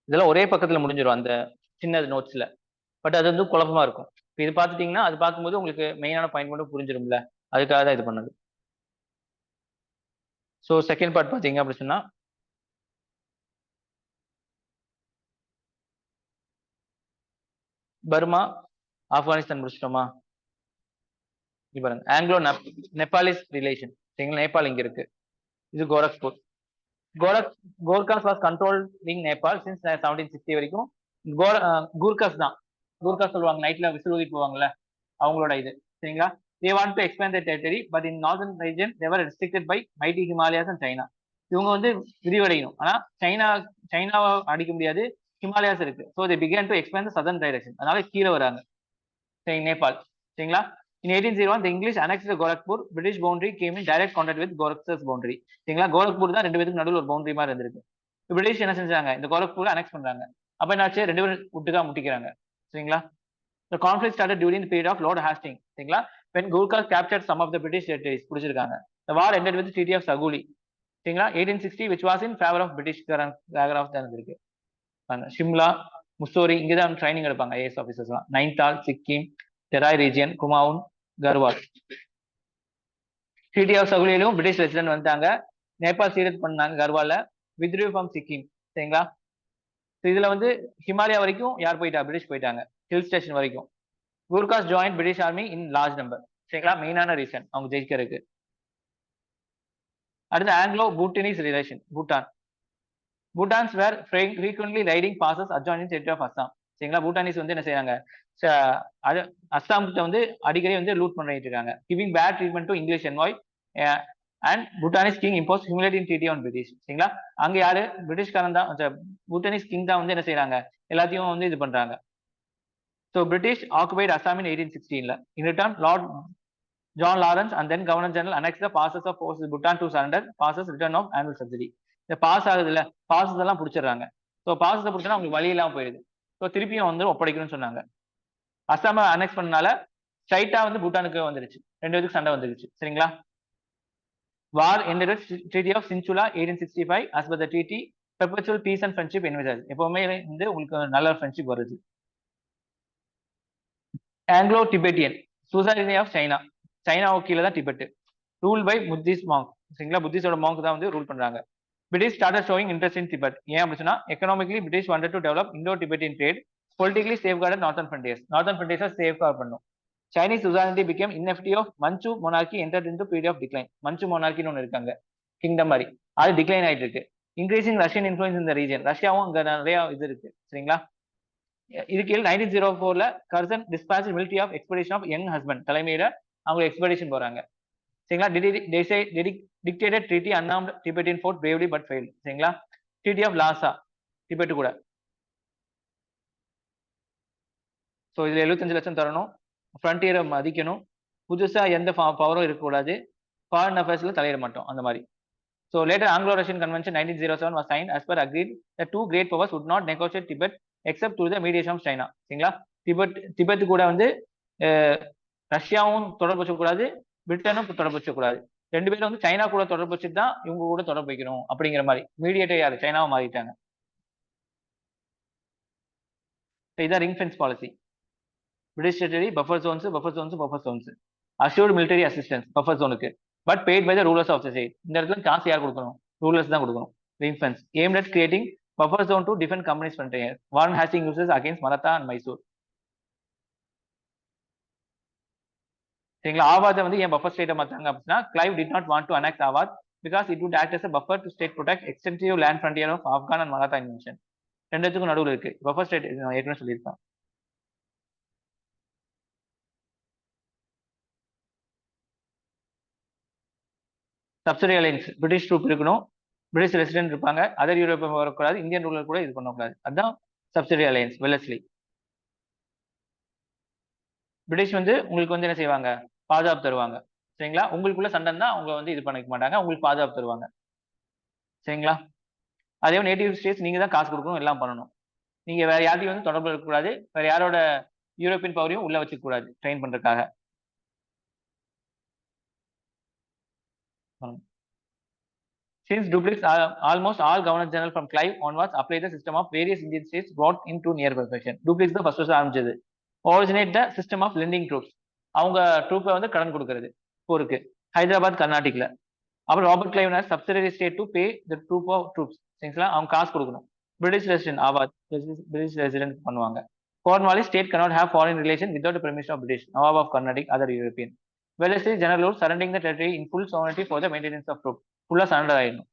இதெல்லாம் ஒரே பக்கத்துல முடிஞ்சிடும் அந்த சின்ன நோட்ஸ்ல. பட் அது வந்து குழப்பமா இருக்கும். இது பார்த்துட்டீங்கன்னா அது பார்க்கும்போது உங்களுக்கு மெயினான பாயிண்ட் மட்டும் புரிஞ்சிடும்ல, அதுக்காக தான் இது பண்ணது. ஸோ செகண்ட் பார்ட் பார்த்தீங்க அப்படி சொன்னா, பர்மா ஆப்கானிஸ்தான் முடிச்சிட்டோமா. பாருங்க, ஆங்கிலோ நேபாளிஸ் ரிலேஷன். சரிங்களா, நேபாள் இங்க இருக்கு, இது Gorakhpur. Gorkhas was controlling Nepal since 1760 வரைக்கும். கூர்காஸ் தான், கூர்காஸ் சொல்லுவாங்க, நைட்ல விசில் ஊதி போவாங்கல்ல, அவங்களோட இது. சரிங்களா, they want to expand their territory but in northern region they were restricted by mighty Himalayas and China. இவங்க வந்து விரிவடையணும், ஆனா சைனாவை அடிக்க முடியாது, ஹிமாலயாஸ் இருக்கு. so they began to expand the southern direction, அதனால கீழே வராங்க. சரி, நேபாள். சரிங்களா, in 1801 the English annexed Gorakhpur. British boundary came in direct contact with Gorakhpur's boundary. சரிங்களா, கோரக்பூர் தான் ரெண்டு பேருக்கு நடுவில் ஒரு பவுண்டரி மாதிரி இருந்திருக்கு. பிரிட்டிஷ் என்ன செஞ்சாங்க, இந்த கோரக்பூர் அனெக்ஸ் பண்றாங்க. அப்ப என்னாச்சு, ரெண்டு பேரும் விட்டுக்கா முட்டிக்கிறாங்க. சரிங்களா, the conflict started during the period of Lord Hastings. சரிங்களா, when Gurkhas captured some of the British territories. புடிச்சிருக்காங்க. the war ended with the treaty of Saguli. சரிங்களா, 1860 which was in favor of British paragraph தான் இருக்கு. ஷிம்லா, முசோரி, இங்கதான் training எடுப்பாங்க IAS ஆபீசர்ஸ்லாம். Nainital, Sikkim, Terai region, Kumaon, Garhwal. Treaty of சகுலியிலும் British resident வந்தாங்க. நேபாள் சீரத் பண்ணாங்க கர்வால. வித்ட்ரூ ஃப்ரம் சிக்கிம். சரிங்களா, இதுல வந்து ஹிமாலயா வரைக்கும் யார் போயிட்டா, பிரிட்டிஷ் போயிட்டாங்க, ஹில் ஸ்டேஷன் வரைக்கும். Gurkhas join British army in large number. சரிங்களா, மெயினான ரீசன் அவங்க ஜெயிக்கிறதுக்கு. அடுத்து Anglo Bhutanese relation. Bhutan. Bhutans were frequently raiding passes adjoining territory of Assam. சரிங்களா, பூட்டானிஸ் வந்து என்ன செய்யறாங்க, அஸ்ஸாம் கிட்ட வந்து அடிக்கடி வந்து லூட் பண்ணிட்டு இருக்காங்க. Giving bad treatment to English envoy and Bhutanese king impose humiliating treaty on British. சரிங்களா, அங்க யாரு, பிரிட்டிஷ்காரன் தான், பூட்டானிஸ் கிங் தான் வந்து என்ன செய்யறாங்க, எல்லாத்தையும் வந்து இது பண்றாங்க. So British occupied Assam in 1816. In return, Lord John Lawrence and then Governor General annexed the passes of forces Bhutan to surrender passes return of annual subsidy. இந்த பாஸ் ஆகுது இல்ல, பாசஸ் எல்லாம் பிடிச்சிடுறாங்க. ஸோ பாசஸை பிடிச்சா அவங்களுக்கு வழி இல்லாம போயிடுது. ஸோ திருப்பியும் வந்து ஒப்படைக்கணும்னு சொன்னாங்க. அஸ்ஸாம அனெக்ஸ் பண்ணனால ஸ்ட்ரைட்டா வந்து பூட்டானுக்கு வந்துருச்சு, ரெண்டு பேருக்கு சண்டை வந்துருச்சு. சரிங்களா, வார் ended with treaty of Sinchula 1865. as per the treaty perpetual peace and friendship envisage. எப்பவுமே வந்து உங்களுக்கு நல்ல ஃப்ரெண்ட்ஷிப் வருது. Anglo Tibetan suzerainty of China. சைனாவுக்கு கீழே தான் Tibet. Rule by Buddhist monk. சரிங்களா, புத்திஸ்டோட மாங்க் தான் வந்து ரூல் பண்றாங்க. British started showing interest in Tibet. ஏன் அப்படின்னா economically British wanted to develop Indo Tibetan trade. Politically safeguarded northern frontiers. Northern ஃப்ரண்டியர்ஸை சேஃப்கார்ட் பண்ணும். Chinese suzerainty became ineffective of Manchu monarchy entered into period of decline. Manchu monarchy ஒன்று இருக்காங்க, kingdom மாதிரி, அது decline ஆயிட்டு இருக்கு. இன்க்ரீசிங் ரஷ்யன் இன்ஃபுளுன்ஸ் இந்த region. ரஷ்யாவும் அங்க நிறைய இது இருக்கு. சரிங்களா, இதுக்கு 1904 Curzon dispatch military of expedition of Younghusband தலைமையில அவங்க எக்ஸ்பெடிஷன் போறாங்க. சரிங்களா, dictated treaty unarmed Tibetan fought bravely but fail. சரிங்களா, ட்ரீட்டி ஆஃப் லாசா டிபெட் கூட. ஸோ இதுல 75 லட்சம் தரணும், ஃப்ரண்டியரை மதிக்கணும், புதுசா எந்த பவரும் இருக்கக்கூடாது, ஃபாரின் அஃபேர்ஸ்ல தலையிட மாட்டோம் அந்த மாதிரி. So later Anglo Russian convention 1907 was signed as per agreed that two great powers would not negotiate Tibet except through the mediation of China. சரிங்களா, திபெத் கூட வந்து ரஷ்யாவும் தொடர்பு வச்சக்கூடாது, பிரிட்டனும் தொடர்பு வச்சக்கூடாது. ரெண்டு பேரும் வந்து சைனா கூட தொடர்பு வச்சுட்டு தான் இவங்க கூட தொடர்பு வைக்கணும் அப்படிங்கிற மாதிரி மீடியேட்டர் யாரு, சைனாவை மாறிட்டாங்க. இதான் ring fence policy. British territory buffer zones, buffer zones, buffer zones. Assured military assistance buffer ஜோனுக்கு, but paid by the rulers of the state. இந்த இடத்துல காசு யார் கொடுக்கணும், ரூலர்ஸ் தான் கொடுக்கணும். Ring fence aimed at creating buffer zone to defend communist frontier. Warren Hastings uses against Maratha and Mysore. சரிங்களா, ஆவாதை வந்து ஏன் பஃபர் ஸ்டேட்டை மாத்தாங்க அப்படின்னா, Clive did not want to annex Awadh because it would act as a buffer to state protect extensive land frontier of Afghan and Maratha invasion. ரெண்டுத்துக்கும் நடுவில் இருக்கு buffer state, ஏற்கனவே சொல்லியிருக்கேன். சப்சிடி அலைன்ஸ், பிரிட்டிஷ் ட்ரூப் இருக்கணும், British resident இருப்பாங்க, other European வரக்கூடாது, Indian ruler கூட இது பண்ணக்கூடாது. அதுதான் சப்சிடி அலைன்ஸ். வெல்லஸ்லி. பிரிட்டிஷ் வந்து உங்களுக்கு வந்து என்ன செய்வாங்க, பாதுகாப்பு தருவாங்க. சரிங்களா, உங்களுக்குள்ள சண்டைன்னா அவங்க வந்து இது பண்ணிக்க மாட்டாங்க, உங்களுக்கு பாதுகாப்பு தருவாங்க. சரிங்களா, அதே நேட்டிவ் ஸ்டேட்ஸ் நீங்க தான் காசு கொடுக்கணும், எல்லாம் பண்ணணும். நீங்க வேற யாரையும் வந்து தொடர்பு இருக்கக்கூடாது, வேற யாரோட யூரோப்பியன் பவரையும் உள்ள வச்சுக்க கூடாது ட்ரெயின் பண்றதுக்காக. Since Dupleix, almost all governors general from Clive onwards applied the system of various Indian states brought into near perfection. Dupleix தான் ஃபர்ஸ்ட் ஆரம்பிச்சது. Originate the system of lending troops. அவங்க ட்ரூப்பை வந்து கடன் கொடுக்கறது போருக்கு, ஹைதராபாத் கர்நாடிக்ல. அப்புறம் Robert Clive subsidiary state to pay the troop of troops. சரிங்களா, அவங்க காசு கொடுக்கணும். British resident Awadh, British resident பண்ணுவாங்க. Cornwallis state cannot have foreign relation without the permission of British, Nawab of Carnatic, other European. Wellesley general rule surrendering the territory in full sovereignty for the maintenance of troops. ஃபுல்லா surrender ஆயிடணும்.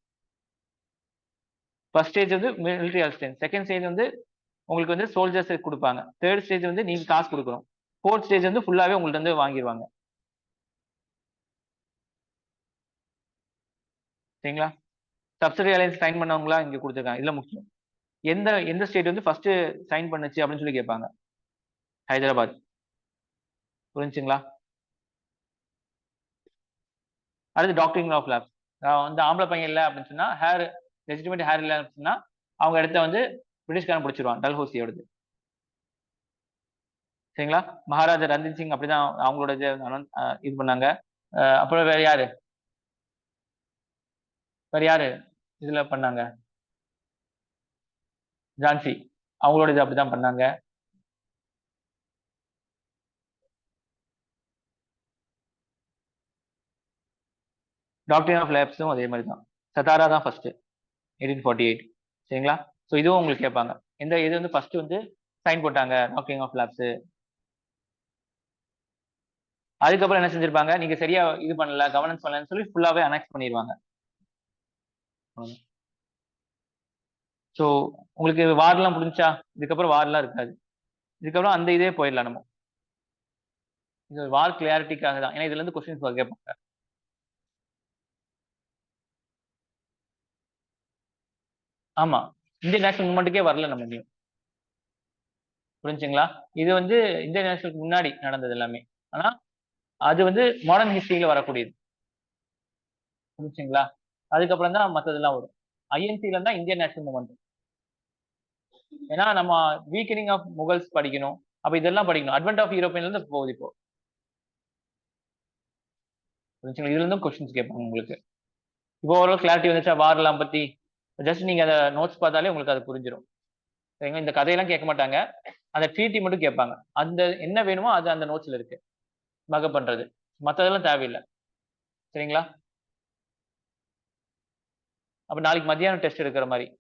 First stage வந்து military assistance, second stage வந்து உங்களுக்கு வந்து soldiers கொடுப்பாங்க, third stage வந்து நீங்க காசு கொடுக்கணும், ஃபோர்த் ஸ்டேஜ் வந்து ஃபுல்லாவே உங்கள்ட்ட வந்து வாங்கிடுவாங்க. சரிங்களா, சப்சிடி அலைன்ஸ் சைன் பண்ணவங்களா இங்க கொடுத்துருக்காங்க. இதுல முக்கியம் எந்த எந்த ஸ்டேட் வந்து ஃபர்ஸ்ட் சைன் பண்ணுச்சு அப்படின்னு சொல்லி கேட்பாங்க. ஹைதராபாத். புரிஞ்சுங்களா, அடுத்து டாக்டரிங் ஆஃப் லேப்ஸ். வந்து ஆம்பளை பையன் இல்லை அப்படின்னு சொன்னா, ஹேர் லெஜிட்டிமேட் ஹேர் இல்லை அப்படின்னா அவங்க இடத்த வந்து பிரிட்டிஷ்காரன் பிடிச்சிருவான், டல்ஹௌசியோடது. சரிங்களா, மகாராஜா ரஞ்சித் சிங் அப்படிதான் அவங்களோட இது பண்ணாங்க. அப்புறம் வேற யாரு இதுல பண்ணாங்க, ஜான்சி, அவங்களோட இது அப்படிதான் பண்ணாங்க. டாக்டரின் ஆஃப் லேப்ஸும் அதே மாதிரி தான். சதாரா தான் ஃபர்ஸ்ட் 1848. சரிங்களா, ஸோ இதுவும் உங்களுக்கு கேட்பாங்க, எந்த இது வந்து ஃபர்ஸ்ட் வந்து சைன் போட்டாங்க டாக்டரின் ஆஃப் லேப்ஸ். அதுக்கப்புறம் என்ன செஞ்சிருப்பாங்க, நீங்க சரியா இது பண்ணல, கவர்னன்ஸ் பண்ணலன்னு சொல்லி ஃபுல்லாவே அனெக்ஸ் பண்ணிடுவாங்க. ஸோ உங்களுக்கு வார்லாம் முடிஞ்சா, இதுக்கப்புறம் வார்லாம் இருக்காது, இதுக்கப்புறம் அந்த இதே போயிடலாம் நம்ம. இது வார் கிளியாரிட்டிக்காக தான், ஏன்னா இதுல இருந்து கொஸ்டின்ஸ் கேட்பாங்க. ஆமா, இந்தியன் நேஷனல் மூவ்மெண்ட்டுக்கே வரல நம்ம இங்கேயும். புரிஞ்சுங்களா, இது வந்து இந்தியன் நேஷனலுக்கு முன்னாடி நடந்தது எல்லாமே, ஆனா அது வந்து மாடர்ன் ஹிஸ்டரியில வரக்கூடியது. புரிஞ்சுங்களா, அதுக்கப்புறம் தான் மற்றதெல்லாம் வரும். ஐஎன்சில இருந்தா இந்தியன் நேஷனல் மூவ்மெண்ட். ஏன்னா நம்ம வீக்கனிங் ஆஃப் முகல்ஸ் படிக்கணும், அப்ப இதெல்லாம் படிக்கணும். அட்வென்ட் ஆஃப் யூரோப்பியன்ல இருந்து போகுது இப்போ. புரிஞ்சுங்களா, இதுல இருந்தும் கொஸ்டின்ஸ் கேட்பாங்க உங்களுக்கு. இப்போ ஓரளவு கிளாரிட்டி வந்துச்சா வார்லாம் பத்தி? ஜஸ்ட் நீங்க அந்த நோட்ஸ் பார்த்தாலே உங்களுக்கு அது புரிஞ்சிடும். சரிங்களா? இந்த கதையெல்லாம் கேட்க மாட்டாங்க. அந்த ட்ரீட்டி மட்டும் கேட்பாங்க. அந்த என்ன வேணுமோ அது அந்த நோட்ஸ்ல இருக்கு. மகப் பண்றது. மத்ததெல்லாம் தேவையில்ல. சரிங்களா? அப்ப நாளைக்கு மத்தியானம் டெஸ்ட் எடுக்கிற மாரி.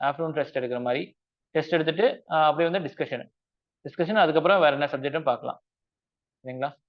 ஆஃப்டர்நூன் டெஸ்ட் எடுக்கிற மாரி. டெஸ்ட் எடுத்துட்டு அப்படியே வந்து டிஸ்கஷன். டிஸ்கஷன் அதுக்கப்புறம் வேற என்ன சப்ஜெக்ட்டும் பார்க்கலாம். சரிங்களா?